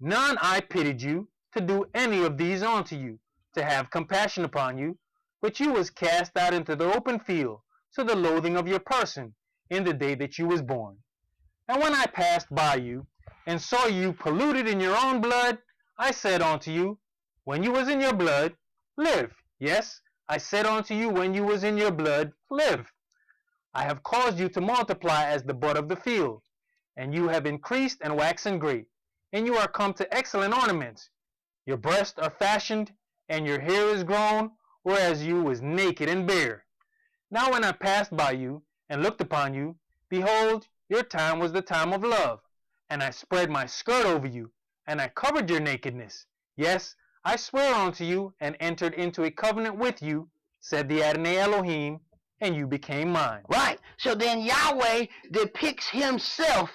None I pitied you to do any of these unto you, to have compassion upon you, but you was cast out into the open field, to the loathing of your person, in the day that you was born. And when I passed by you, and saw you polluted in your own blood, I said unto you, when you was in your blood, live. Yes, I said unto you, when you was in your blood, live. I have caused you to multiply as the bud of the field, and you have increased and waxen great, and you are come to excellent ornaments. Your breasts are fashioned, and your hair is grown, whereas you was naked and bare. Now when I passed by you, and looked upon you, behold, your time was the time of love. And I spread my skirt over you, and I covered your nakedness. Yes, I swear unto you, and entered into a covenant with you, said the Adonai Elohim, and you became mine. Right. So then Yahweh depicts himself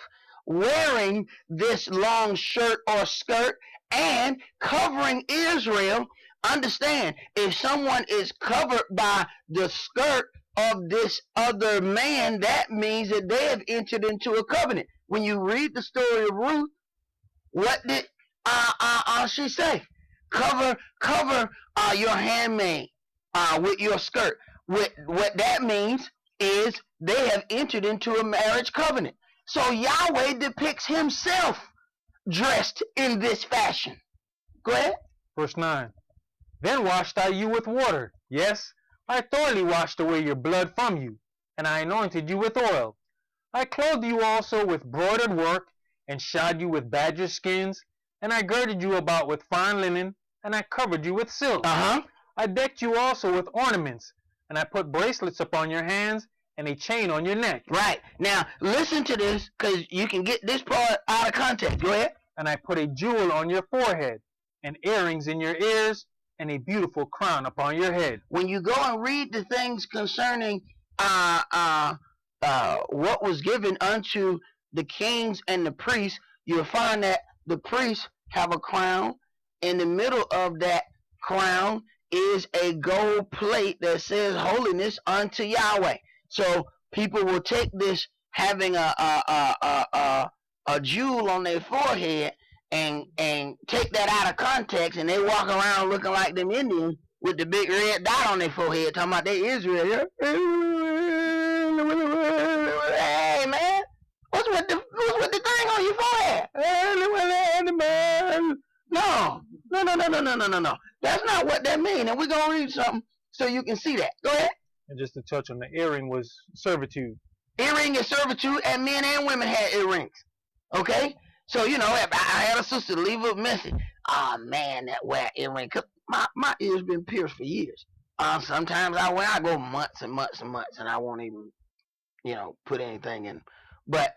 wearing this long shirt or skirt and covering Israel. Understand, if someone is covered by the skirt of this other man, that means that they have entered into a covenant. When you read the story of Ruth, what did she say? Cover your handmaid with your skirt. What that means is they have entered into a marriage covenant. So Yahweh depicts himself dressed in this fashion. Go ahead. Verse 9. Then washed I you with water. Yes, I thoroughly washed away your blood from you, and I anointed you with oil. I clothed you also with broidered work, and shod you with badger skins, and I girded you about with fine linen, and I covered you with silk. I decked you also with ornaments, and I put bracelets upon your hands, and a chain on your neck. Right. Now, listen to this, because you can get this part out of context. Go ahead. And I put a jewel on your forehead, and earrings in your ears, and a beautiful crown upon your head. When you go and read the things concerning what was given unto the kings and the priests, you'll find that the priests have a crown. In the middle of that crown is a gold plate that says holiness unto Yahweh. So people will take this having a jewel on their forehead and take that out of context, and they walk around looking like them Indians with the big red dot on their forehead, talking about they Israel. Hey man, what's with the thing on your forehead? No. That's not what that means. And we're gonna read something so you can see that. Go ahead. And just to touch on the earring was servitude. Earring is servitude, and men and women had earrings. Okay? So, you know, I had a sister leave a message. Oh man, that wear earring. My ears been pierced for years. Sometimes I go months and months and months, and I won't even, you know, put anything in. But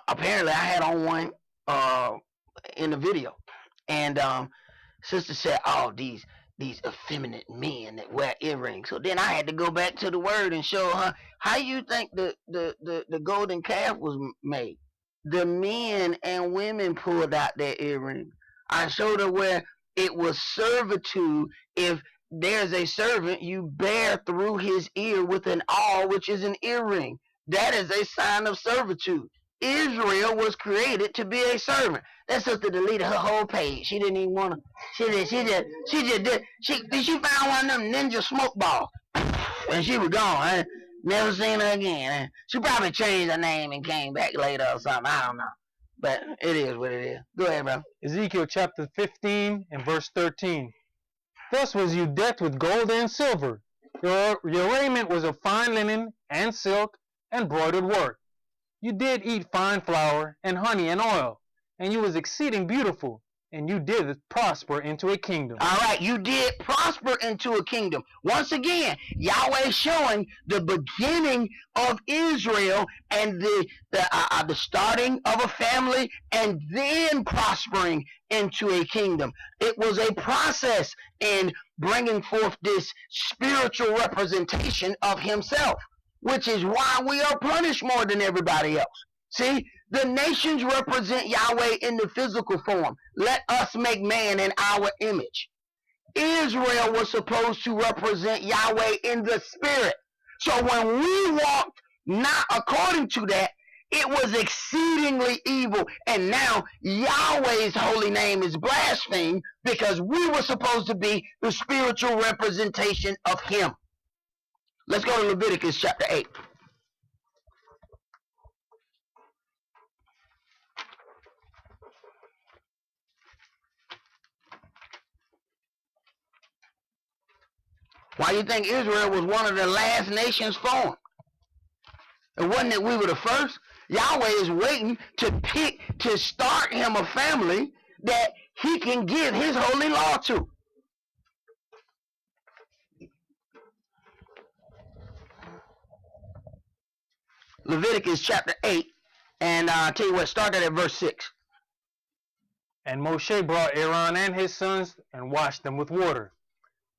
apparently I had on one in the video. And sister said, oh, these effeminate men that wear earrings. So then I had to go back to the word and show her, how you think the golden calf was made? The men and women pulled out their earrings. I showed her where it was servitude. If there's a servant, you bear through his ear with an awl, which is an earring. That is a sign of servitude. Israel was created to be a servant. That sister deleted her whole page. She didn't even want to. She found one of them ninja smoke balls, and she was gone. I never seen her again. She probably changed her name and came back later or something. I don't know. But it is what it is. Go ahead, bro. Ezekiel chapter 15 and verse 13. Thus was you decked with gold and silver. Your raiment was of fine linen and silk and broidered work. You did eat fine flour and honey and oil, and you was exceeding beautiful, and you did prosper into a kingdom. All right, you did prosper into a kingdom. Once again, Yahweh showing the beginning of Israel and the starting of a family, and then prospering into a kingdom. It was a process in bringing forth this spiritual representation of himself, which is why we are punished more than everybody else. See, the nations represent Yahweh in the physical form. Let us make man in our image. Israel was supposed to represent Yahweh in the spirit. So when we walked not according to that, it was exceedingly evil. And now Yahweh's holy name is blasphemed because we were supposed to be the spiritual representation of him. Let's go to Leviticus chapter 8. Why do you think Israel was one of the last nations formed? It wasn't that we were the first. Yahweh is waiting to start him a family that he can give his holy law to. Leviticus chapter 8. And I'll tell you what, start at verse 6. And Moshe brought Aaron and his sons and washed them with water.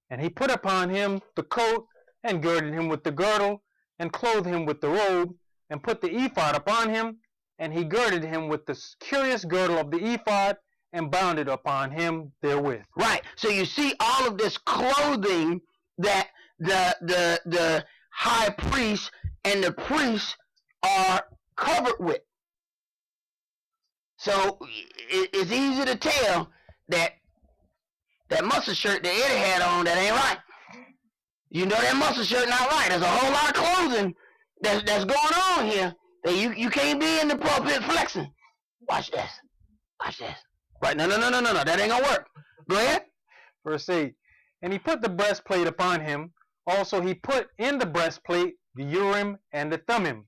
And he put upon him the coat, and girded him with the girdle, and clothed him with the robe, and put the ephod upon him, and he girded him with the curious girdle of the ephod, and bound it upon him therewith. Right. So you see all of this clothing that the high priest and the priests are covered with. So it's easy to tell that mustard shirt that Eddie had on, that ain't right. You know that mustard shirt not right. There's a whole lot of clothing that's going on here that you can't be in the pulpit flexing. Watch this. Watch this. Right, no, that ain't gonna work. Go ahead. Verse 8. And he put the breastplate upon him. Also he put in the breastplate the Urim and the Thummim.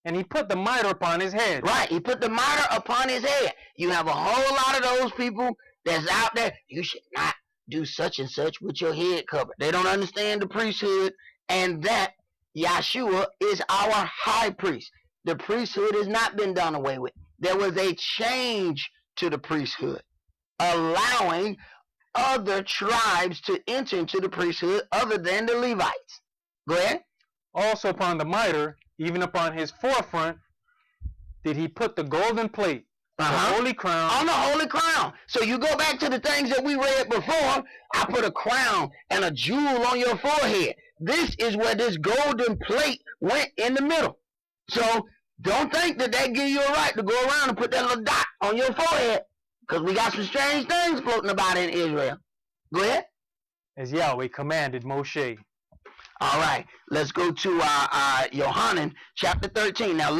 And he put the mitre upon his head. Right, he put the mitre upon his head. You have a whole lot of those people that's out there. You should not do such and such with your head covered. They don't understand the priesthood, and that Yahshua is our high priest. The priesthood has not been done away with. There was a change to the priesthood, allowing other tribes to enter into the priesthood other than the Levites. Go ahead. Also upon the mitre, even upon his forefront, did he put the golden plate, the holy crown. On the holy crown. So you go back to the things that we read before. I put a crown and a jewel on your forehead. This is where this golden plate went in the middle. So don't think that gives you a right to go around and put that little dot on your forehead, because we got some strange things floating about in Israel. Go ahead. As Yahweh commanded Moshe. All right, let's go to Yohanan chapter 13. Now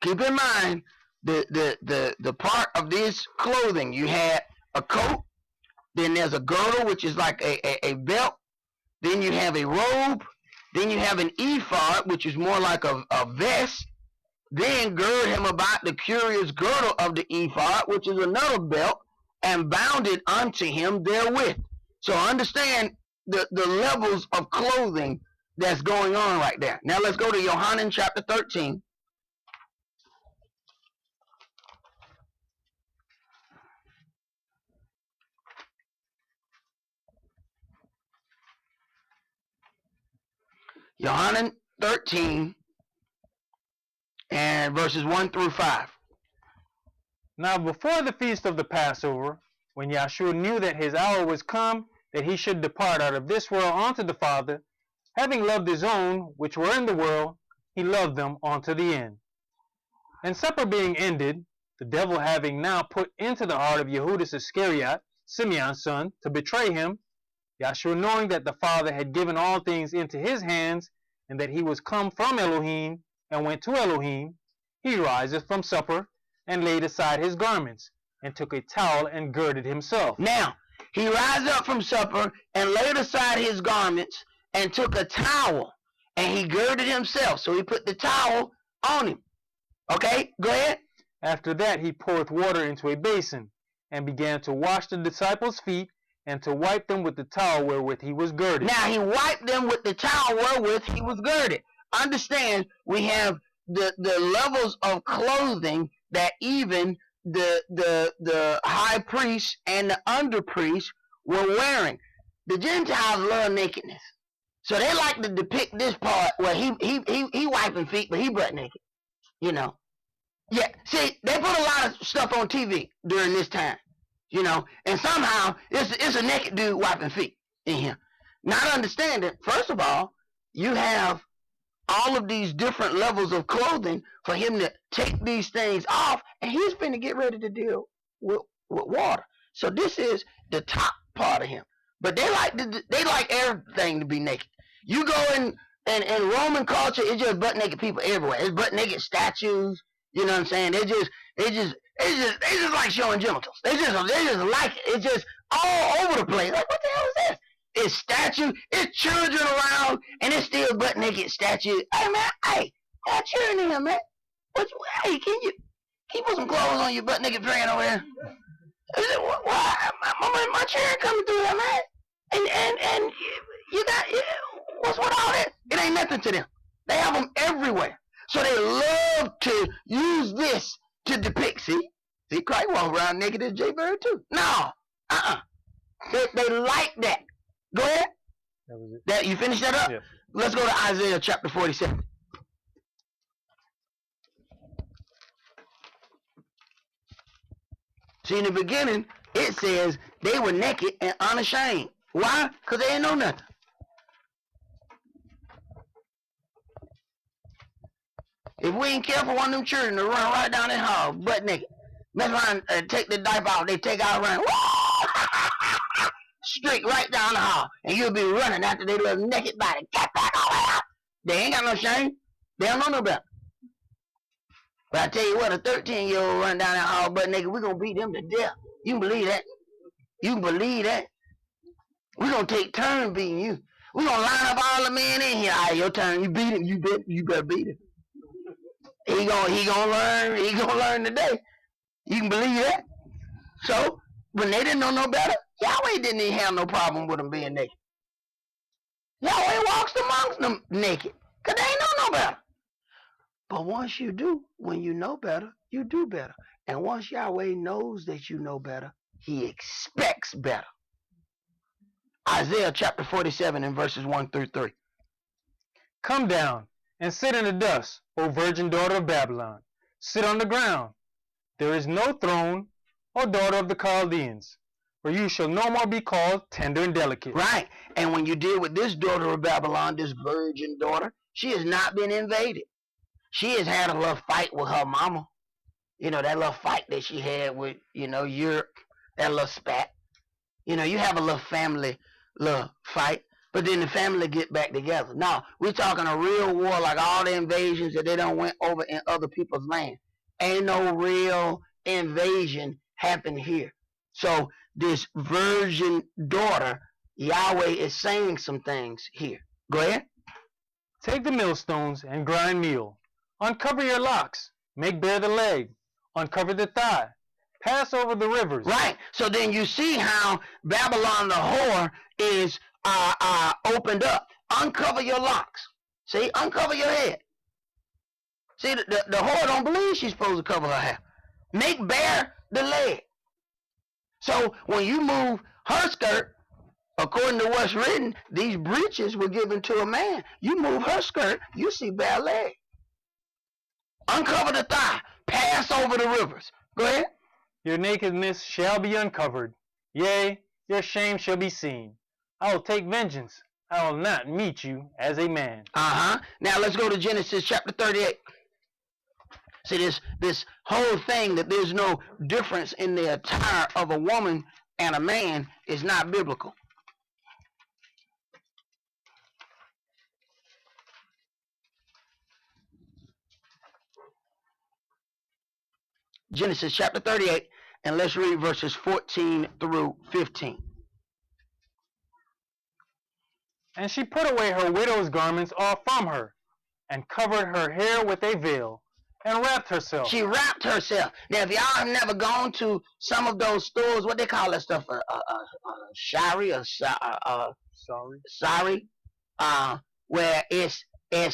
keep in mind the part of this clothing. You had a coat, then there's a girdle, which is like a belt, then you have a robe, then you have an ephod, which is more like a vest, then gird him about the curious girdle of the ephod, which is another belt, and bound it unto him therewith. So understand the levels of clothing that's going on right there. Now let's go to Yohanan chapter 13. Yohanan 13 and verses 1 through 5. Now before the feast of the Passover, when Yahshua knew that his hour was come, that he should depart out of this world unto the Father, having loved his own which were in the world, he loved them unto the end. And supper being ended, the devil having now put into the heart of Yehudas Iscariot, Simeon's son, to betray him, Yahshua knowing that the Father had given all things into his hands, and that he was come from Elohim, and went to Elohim, he riseth from supper, and laid aside his garments, and took a towel, and girded himself. Now, he rised up from supper, and laid aside his garments, and took a towel, and he girded himself. So he put the towel on him. Okay, go ahead. After that he poureth water into a basin, and began to wash the disciples' feet, and to wipe them with the towel wherewith he was girded. Now he wiped them with the towel wherewith he was girded. Understand, we have the levels of clothing that even the high priest and the under priest were wearing. The Gentiles love nakedness, so they like to depict this part where he wiping feet, but he butt naked. You know, yeah. See, they put a lot of stuff on TV during this time. You know, and somehow it's a naked dude wiping feet in here. Not understanding, first of all, you have all of these different levels of clothing for him to take these things off, and he's finna get ready to deal with water. So this is the top part of him. But they like everything to be naked. You go in Roman culture, it's just butt naked people everywhere. It's butt naked statues. You know what I'm saying? They just like showing genitals. They just like it. It's just all over the place. Like, what the hell is this? It's statues. It's children around, and it's still butt naked statues. Hey man, hey, got children in here, man. Hey, can you put some clothes on your butt naked friend over here? Why? My children coming through there, man. And you got what's with all that? It ain't nothing to them. They have them everywhere. So they love to use this to depict. See, Christ walked around naked as Jaybird too. No, they like that. Go ahead. That was it. That you finish that up? Yes. Let's go to Isaiah chapter 47. See, in the beginning, it says they were naked and unashamed. Why? Because they didn't know nothing. If we ain't careful, one of them children to run right down that hall, butt naked. Mess around and take the diaper out. They take out around. Straight right down the hall. And you'll be running after they little naked body. Get back all the way out. They ain't got no shame. They don't know no better. But I tell you what, a 13-year-old run down that hall butt naked, we're going to beat them to death. You can believe that. You can believe that. We're going to take turns beating you. We're going to line up all the men in here. All right, your turn. You beat him. You better beat him. He gonna learn today. You can believe that. So when they didn't know no better, Yahweh didn't even have no problem with them being naked. Yahweh walks amongst them naked, cause they ain't know no better. But once you do, when you know better, you do better. And once Yahweh knows that you know better, he expects better. Isaiah chapter 47 and verses 1 through 3. Come down and sit in the dust, O virgin daughter of Babylon. Sit on the ground. There is no throne, O daughter of the Chaldeans, for you shall no more be called tender and delicate. Right. And when you deal with this daughter of Babylon, this virgin daughter, she has not been invaded. She has had a little fight with her mama. You know, that little fight that she had with, Europe, that little spat. You have a little family little fight. But then the family get back together. Now, we're talking a real war, like all the invasions that they done went over in other people's land. Ain't no real invasion happened here. So this virgin daughter, Yahweh is saying some things here. Go ahead. Take the millstones and grind meal. Uncover your locks. Make bare the leg. Uncover the thigh. Pass over the rivers. Right. So then you see how Babylon the whore is opened up. Uncover your locks. See, uncover your head. See, the whore don't believe she's supposed to cover her hair. Make bare the leg. So when you move her skirt, according to what's written, these breeches were given to a man. You move her skirt, you see bare leg. Uncover the thigh. Pass over the rivers. Go ahead. Your nakedness shall be uncovered. Yea, your shame shall be seen. I will take vengeance. I will not meet you as a man. Now let's go to Genesis chapter 38. See, this whole thing that there's no difference in the attire of a woman and a man is not biblical. Genesis chapter 38, and let's read verses 14 through 15. And she put away her widow's garments all from her, and covered her hair with a veil, and wrapped herself. She wrapped herself. Now, if y'all have never gone to some of those stores, what they call that stuff, shari or sorry, where it's well,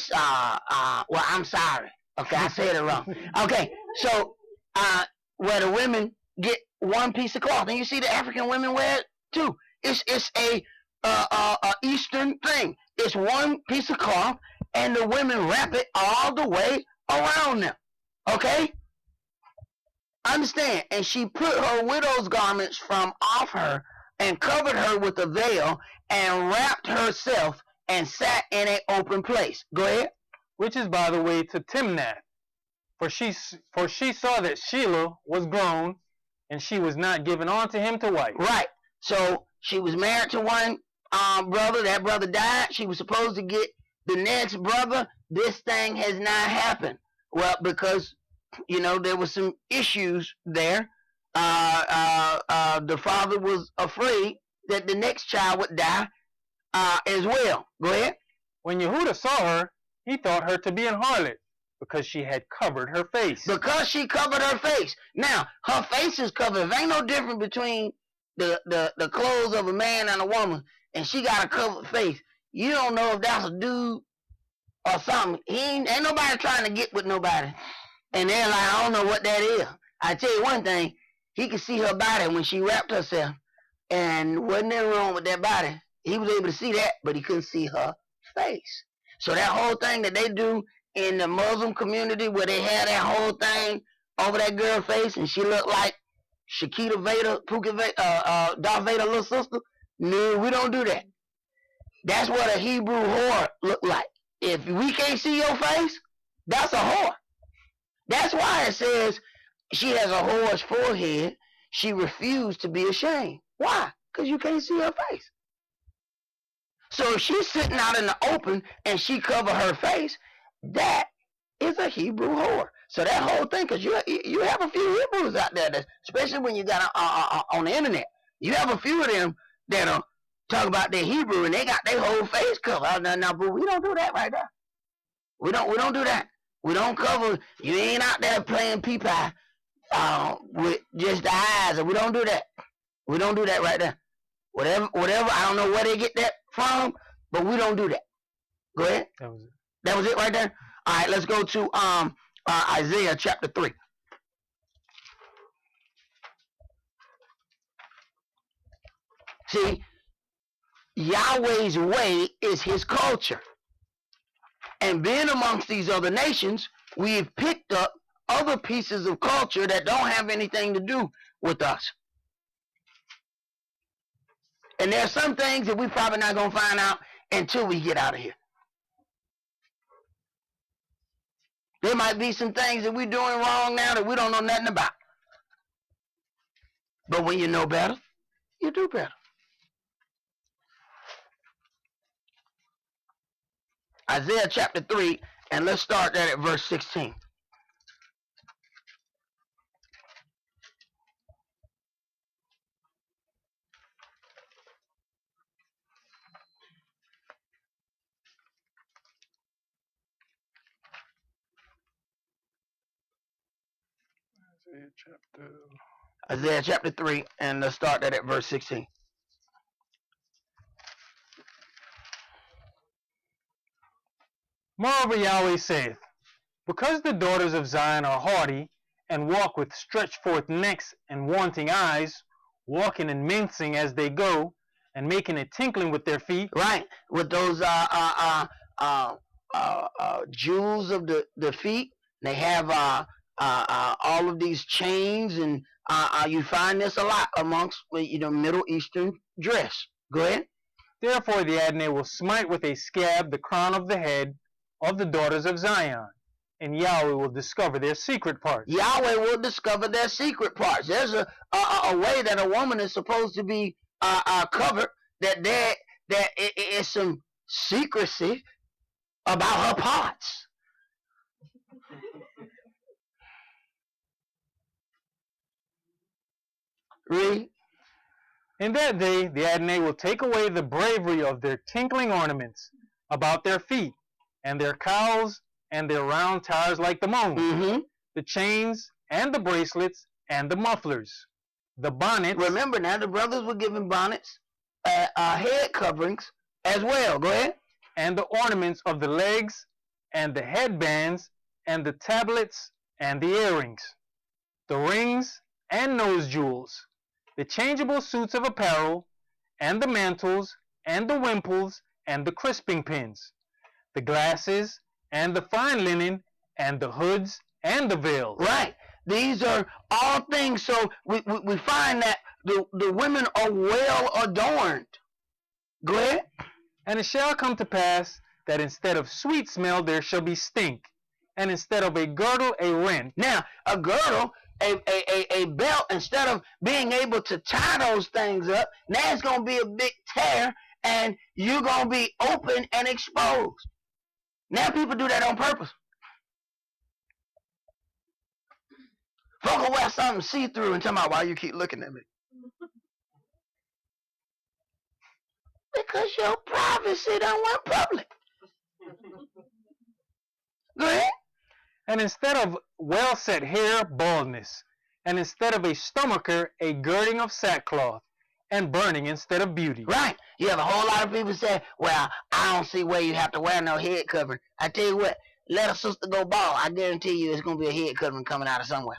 I'm sorry. Okay, I said it wrong. Okay, so where the women get one piece of cloth, and you see the African women wear it too. It's a Eastern thing. It's one piece of cloth, and the women wrap it all the way around them. Okay? Understand? And she put her widow's garments from off her, and covered her with a veil, and wrapped herself, and sat in an open place. Go ahead. Which is by the way to Timnath. For she saw that Shelah was grown, and she was not given unto him to wife. Right. So she was married to one brother. That brother died. She was supposed to get the next brother. This thing has not happened. Well, because, there was some issues there. The father was afraid that the next child would die as well. Go ahead. When Yehudah saw her, he thought her to be an harlot, because she had covered her face. Because she covered her face. Now, her face is covered. There ain't no difference between the clothes of a man and a woman, and she got a covered face. You don't know if that's a dude or something. Ain't nobody trying to get with nobody. And they're like, I don't know what that is. I tell you one thing, he could see her body when she wrapped herself, and wasn't nothing wrong with that body. He was able to see that, but he couldn't see her face. So that whole thing that they do in the Muslim community, where they had that whole thing over that girl's face, and she looked like Shakita Vader, Darth Vader's little sister. No, we don't do that. That's what a Hebrew whore look like. If we can't see your face, that's a whore. That's why it says she has a whore's forehead. She refused to be ashamed. Why? Because you can't see her face. So if she's sitting out in the open and she cover her face, that is a Hebrew whore. So that whole thing, because you have a few Hebrews out there, that, especially when you got on the internet, you have a few of them that talk about their Hebrew and they got their whole face covered. Now, but we don't do that right there. We don't do that. We don't cover. You ain't out there playing pee-pie with just the eyes, and we don't do that. We don't do that right there. Whatever. I don't know where they get that from, but we don't do that. Go ahead. That was it. That was it right there. All right, let's go to Isaiah chapter 3. See, Yahweh's way is his culture. And being amongst these other nations, we've picked up other pieces of culture that don't have anything to do with us. And there are some things that we're probably not going to find out until we get out of here. There might be some things that we're doing wrong now that we don't know nothing about. But when you know better, you do better. Isaiah chapter 3, and let's start that at verse 16. Isaiah chapter 3, and let's start that at verse 16. Moreover, Yahweh saith, because the daughters of Zion are haughty, and walk with stretched forth necks and wanting eyes, walking and mincing as they go, and making a tinkling with their feet. Right, with those jewels of the feet. They have all of these chains, and you find this a lot amongst Middle Eastern dress. Go ahead. Therefore the Adonai will smite with a scab the crown of the head of the daughters of Zion, and Yahweh will discover their secret parts. Yahweh will discover their secret parts. There's a way that a woman is supposed to be covered, that there is some secrecy about her parts. Read. In that day the Adonai will take away the bravery of their tinkling ornaments about their feet, and their cowls, and their round towers like the moon, Mm-hmm. the chains, and the bracelets, and the mufflers, the bonnets. Remember now, the brothers were given bonnets, head coverings as well. Go ahead. And the ornaments of the legs, and the headbands, and the tablets, and the earrings, the rings, and nose jewels, the changeable suits of apparel, and the mantles, and the wimples, and the crisping pins, the glasses, and the fine linen, and the hoods, and the veils. Right. These are all things. So we find that the women are well adorned. Go ahead. And it shall come to pass that instead of sweet smell there shall be stink, and instead of a girdle a rent. Now, a girdle, a belt, instead of being able to tie those things up, now it's going to be a big tear, and you're going to be open and exposed. Now people do that on purpose. Folk will wear something see-through and tell me, why you keep looking at me? Because your privacy don't want public. Go ahead. And instead of well-set hair, baldness, and instead of a stomacher, a girding of sackcloth, and burning instead of beauty. Right. You have a whole lot of people say, well, I don't see where you have to wear no head covering. I tell you what, let a sister go bald. I guarantee you it's going to be a head covering coming out of somewhere.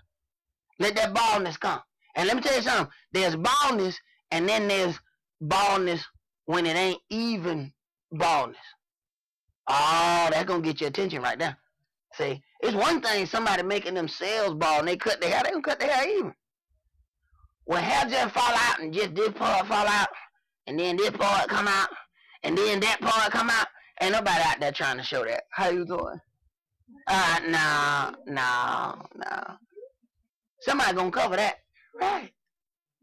Let that baldness come. And let me tell you something. There's baldness, and then there's baldness when it ain't even baldness. Oh, that's going to get your attention right there. See, it's one thing somebody making themselves bald and they cut their hair. They don't cut their hair even. When hair just fall out and just this part fall out, and then this part come out, and then that part come out, ain't nobody out there trying to show that. How you doing? No. Somebody gonna cover that. Right.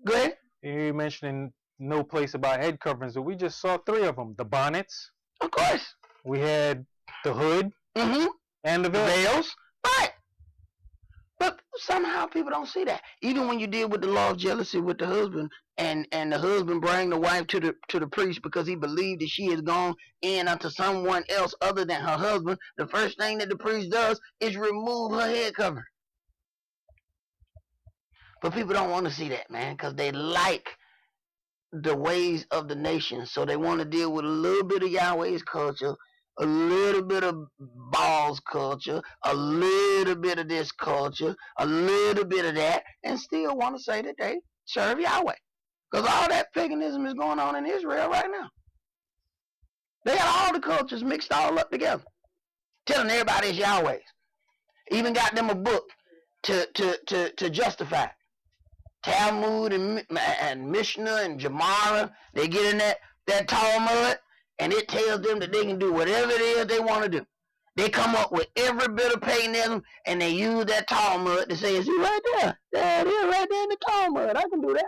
Go ahead. You mentioning no place about head coverings, but we just saw 3 of them. The bonnets. Of course. We had the hood. Mm-hmm. And the veils. Right. But somehow people don't see that. Even when you deal with the law of jealousy with the husband, and the husband bring the wife to the priest because he believed that she has gone in unto someone else other than her husband, the first thing that the priest does is remove her head cover. But people don't want to see that, man, because they like the ways of the nation. So they want to deal with a little bit of Yahweh's culture, a little bit of Baal's culture, a little bit of this culture, a little bit of that, and still want to say that they serve Yahweh. Because all that paganism is going on in Israel right now. They got all the cultures mixed all up together, telling everybody it's Yahweh's. Even got them a book to justify it. Talmud and Mishnah and Gemara, they get in that Talmud, and it tells them that they can do whatever it is they want to do. They come up with every bit of paganism, and they use that Talmud to say, it's right there. There it is, right there in the Talmud. I can do that.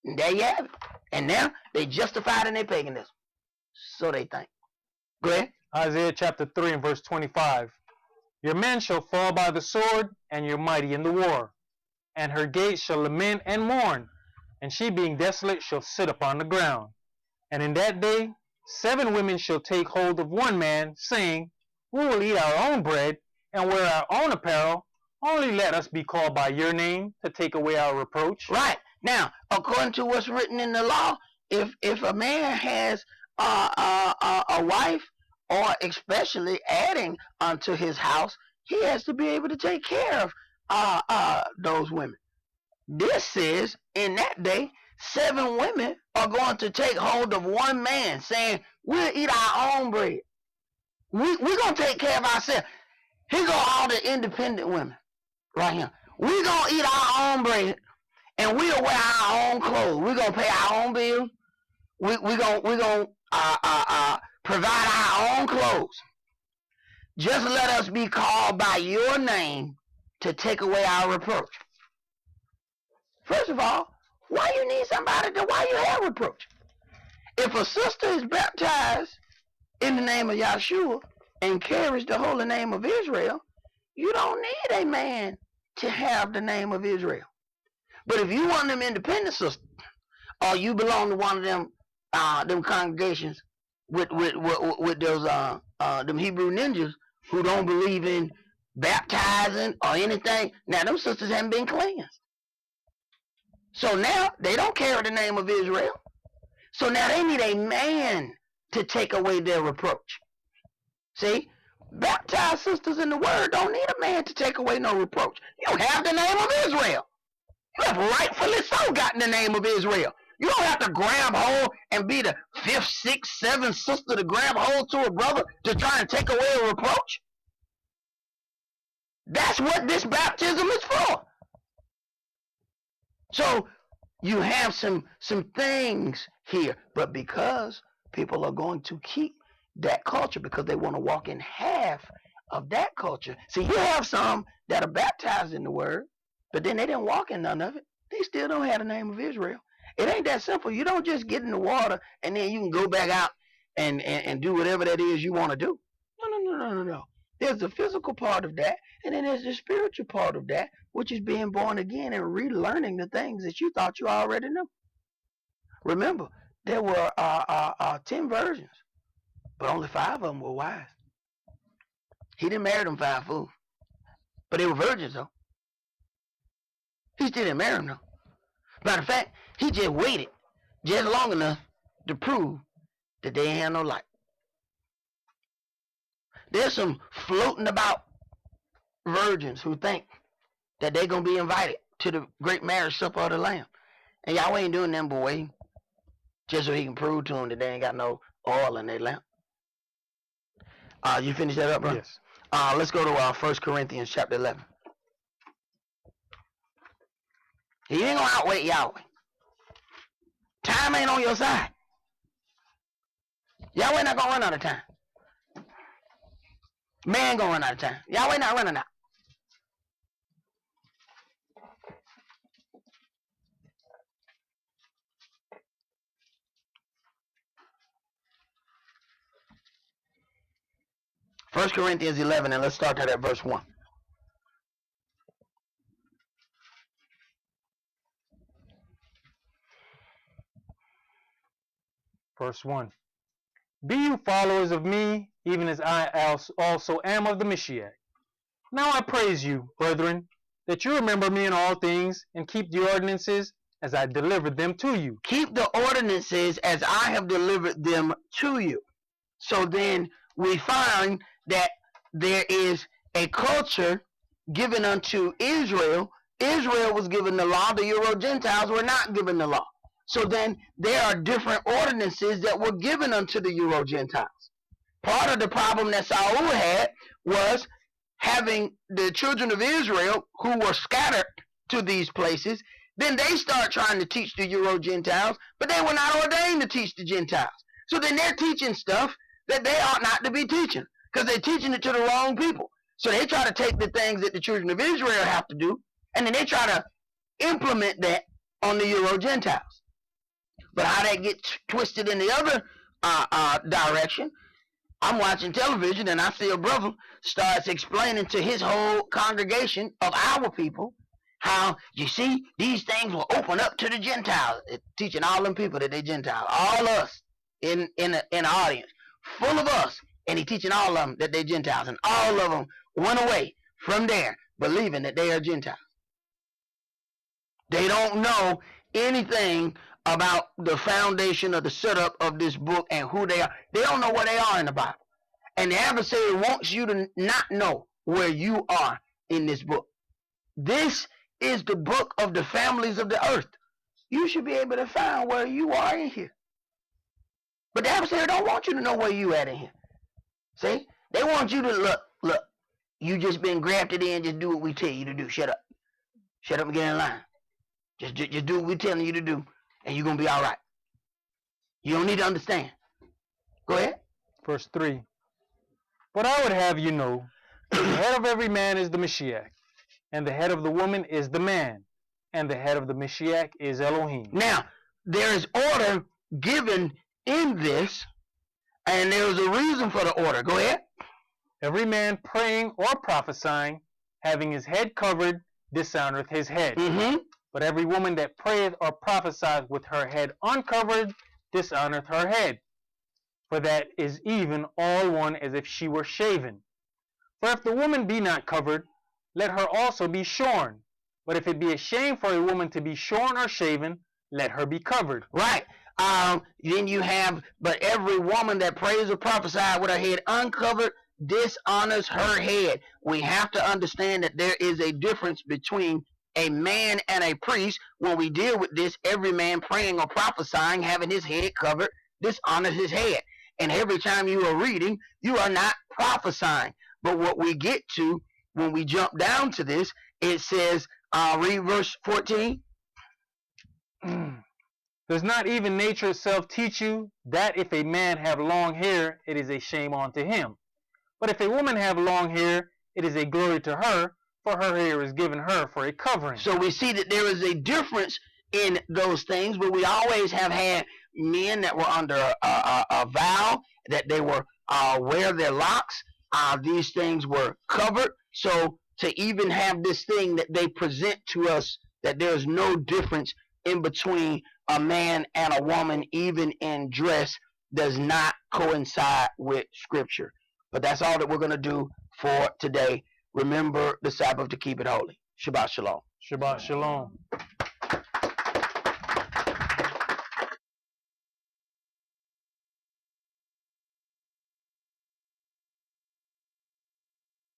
And there you have it. And now they justify it in their paganism. So they think. Go ahead. Isaiah chapter 3 and verse 25. Your men shall fall by the sword, and your mighty in the war. And her gates shall lament and mourn, and she being desolate shall sit upon the ground. And in that day 7 women shall take hold of one man, saying, we will eat our own bread, and wear our own apparel. Only let us be called by your name, to take away our reproach. Right. Now, according to what's written in the law, if a man has a wife, or especially adding unto his house, he has to be able to take care of those women. This says in that day 7 women are going to take hold of one man, saying, we'll eat our own bread. We're going to take care of ourselves. Here go all the independent women right here. We're going to eat our own bread, and we'll wear our own clothes. We're going to pay our own bills. We're going to provide our own clothes. Just let us be called by your name to take away our reproach. First of all, why you need somebody why you have reproach? If a sister is baptized in the name of Yahshua and carries the holy name of Israel, you don't need a man to have the name of Israel. But if you want them independent sisters, or you belong to one of them congregations with those them Hebrew ninjas who don't believe in baptizing or anything, now them sisters haven't been cleansed. So now they don't carry the name of Israel. So now they need a man to take away their reproach. See, baptized sisters in the word don't need a man to take away no reproach. You have the name of Israel. You have rightfully so gotten the name of Israel. You don't have to grab hold and be the 5th, 6th, 7th sister to grab hold to a brother to try and take away a reproach. That's what this baptism is for. So you have some things here, but because people are going to keep that culture because they want to walk in half of that culture. See, you have some that are baptized in the word, but then they didn't walk in none of it. They still don't have the name of Israel. It ain't that simple. You don't just get in the water and then you can go back out and do whatever that is you want to do. No. There's the physical part of that, and then there's the spiritual part of that, which is being born again and relearning the things that you thought you already knew. Remember, there were 10 virgins, but only 5 of them were wise. He didn't marry them 5 fools, but they were virgins though. He still didn't marry them though. Matter of fact, he just waited just long enough to prove that they ain't have no light. There's some floating about virgins who think that they're going to be invited to the great marriage supper of the Lamb. And Yahweh ain't doing them but waiting just so he can prove to them that they ain't got no oil in their lamp. You finish that up, bro? Yes. Let's go to 1 Corinthians chapter 11. He ain't going to outweigh Yahweh. Time ain't on your side. Yahweh not going to run out of time. Man going to run out of time. Yahweh not running out. First Corinthians 11, and let's start at verse 1. Verse 1. Be you followers of me, even as I also am of the Mashiach. Now I praise you, brethren, that you remember me in all things, and keep the ordinances as I delivered them to you. Keep the ordinances as I have delivered them to you. So then we find that there is a culture given unto Israel. Israel was given the law. The Euro-Gentiles were not given the law. So then there are different ordinances that were given unto the Euro-Gentiles. Part of the problem that Saul had was having the children of Israel who were scattered to these places. Then they start trying to teach the Euro-Gentiles, but they were not ordained to teach the Gentiles. So then they're teaching stuff that they ought not to be teaching, because they're teaching it to the wrong people. So they try to take the things that the children of Israel have to do, and then they try to implement that on the Euro-Gentiles. But how that gets twisted in the other direction, I'm watching television and I see a brother starts explaining to his whole congregation of our people how, you see, these things will open up to the Gentiles. It's teaching all them people that they Gentiles, all us in the audience, full of us, and he teaching all of them that they Gentiles, and all of them went away from there believing that they are Gentiles. They don't know anything about the foundation of the setup of this book and who they are. They don't know where they are in the Bible. And the adversary wants you to not know where you are in this book. This is the book of the families of the earth. You should be able to find where you are in here. But the adversary don't want you to know where you at in here. See? They want you to look, you just been grafted in, just do what we tell you to do. Shut up. Shut up and get in line. Just do what we're telling you to do, and you're going to be all right. You don't need to understand. Go ahead. Verse 3. But I would have you know, the head of every man is the Mashiach, and the head of the woman is the man, and the head of the Mashiach is Elohim. Now, there is order given in this, and there is a reason for the order. Go ahead. Every man praying or prophesying, having his head covered, dishonoreth his head. Mm-hmm. But every woman that prayeth or prophesieth with her head uncovered, dishonoreth her head. For that is even all one as if she were shaven. For if the woman be not covered, let her also be shorn. But if it be a shame for a woman to be shorn or shaven, let her be covered. Right. Then you have, but every woman that prays or prophesies with her head uncovered dishonors her head. We have to understand that there is a difference between a man and a priest. When we deal with this, every man praying or prophesying, having his head covered, dishonors his head. And every time you are reading, you are not prophesying. But what we get to when we jump down to this, it says, read verse 14. Does not even nature itself teach you that if a man have long hair, it is a shame unto him? But if a woman have long hair, it is a glory to her, for her hair is given her for a covering. So we see that there is a difference in those things, but we always have had men that were under a vow, that they were wear their locks. These things were covered. So to even have this thing that they present to us, that there's no difference in between a man and a woman, even in dress, does not coincide with Scripture. But that's all that we're going to do for today. Remember the Sabbath to keep it holy. Shabbat shalom. Shabbat shalom.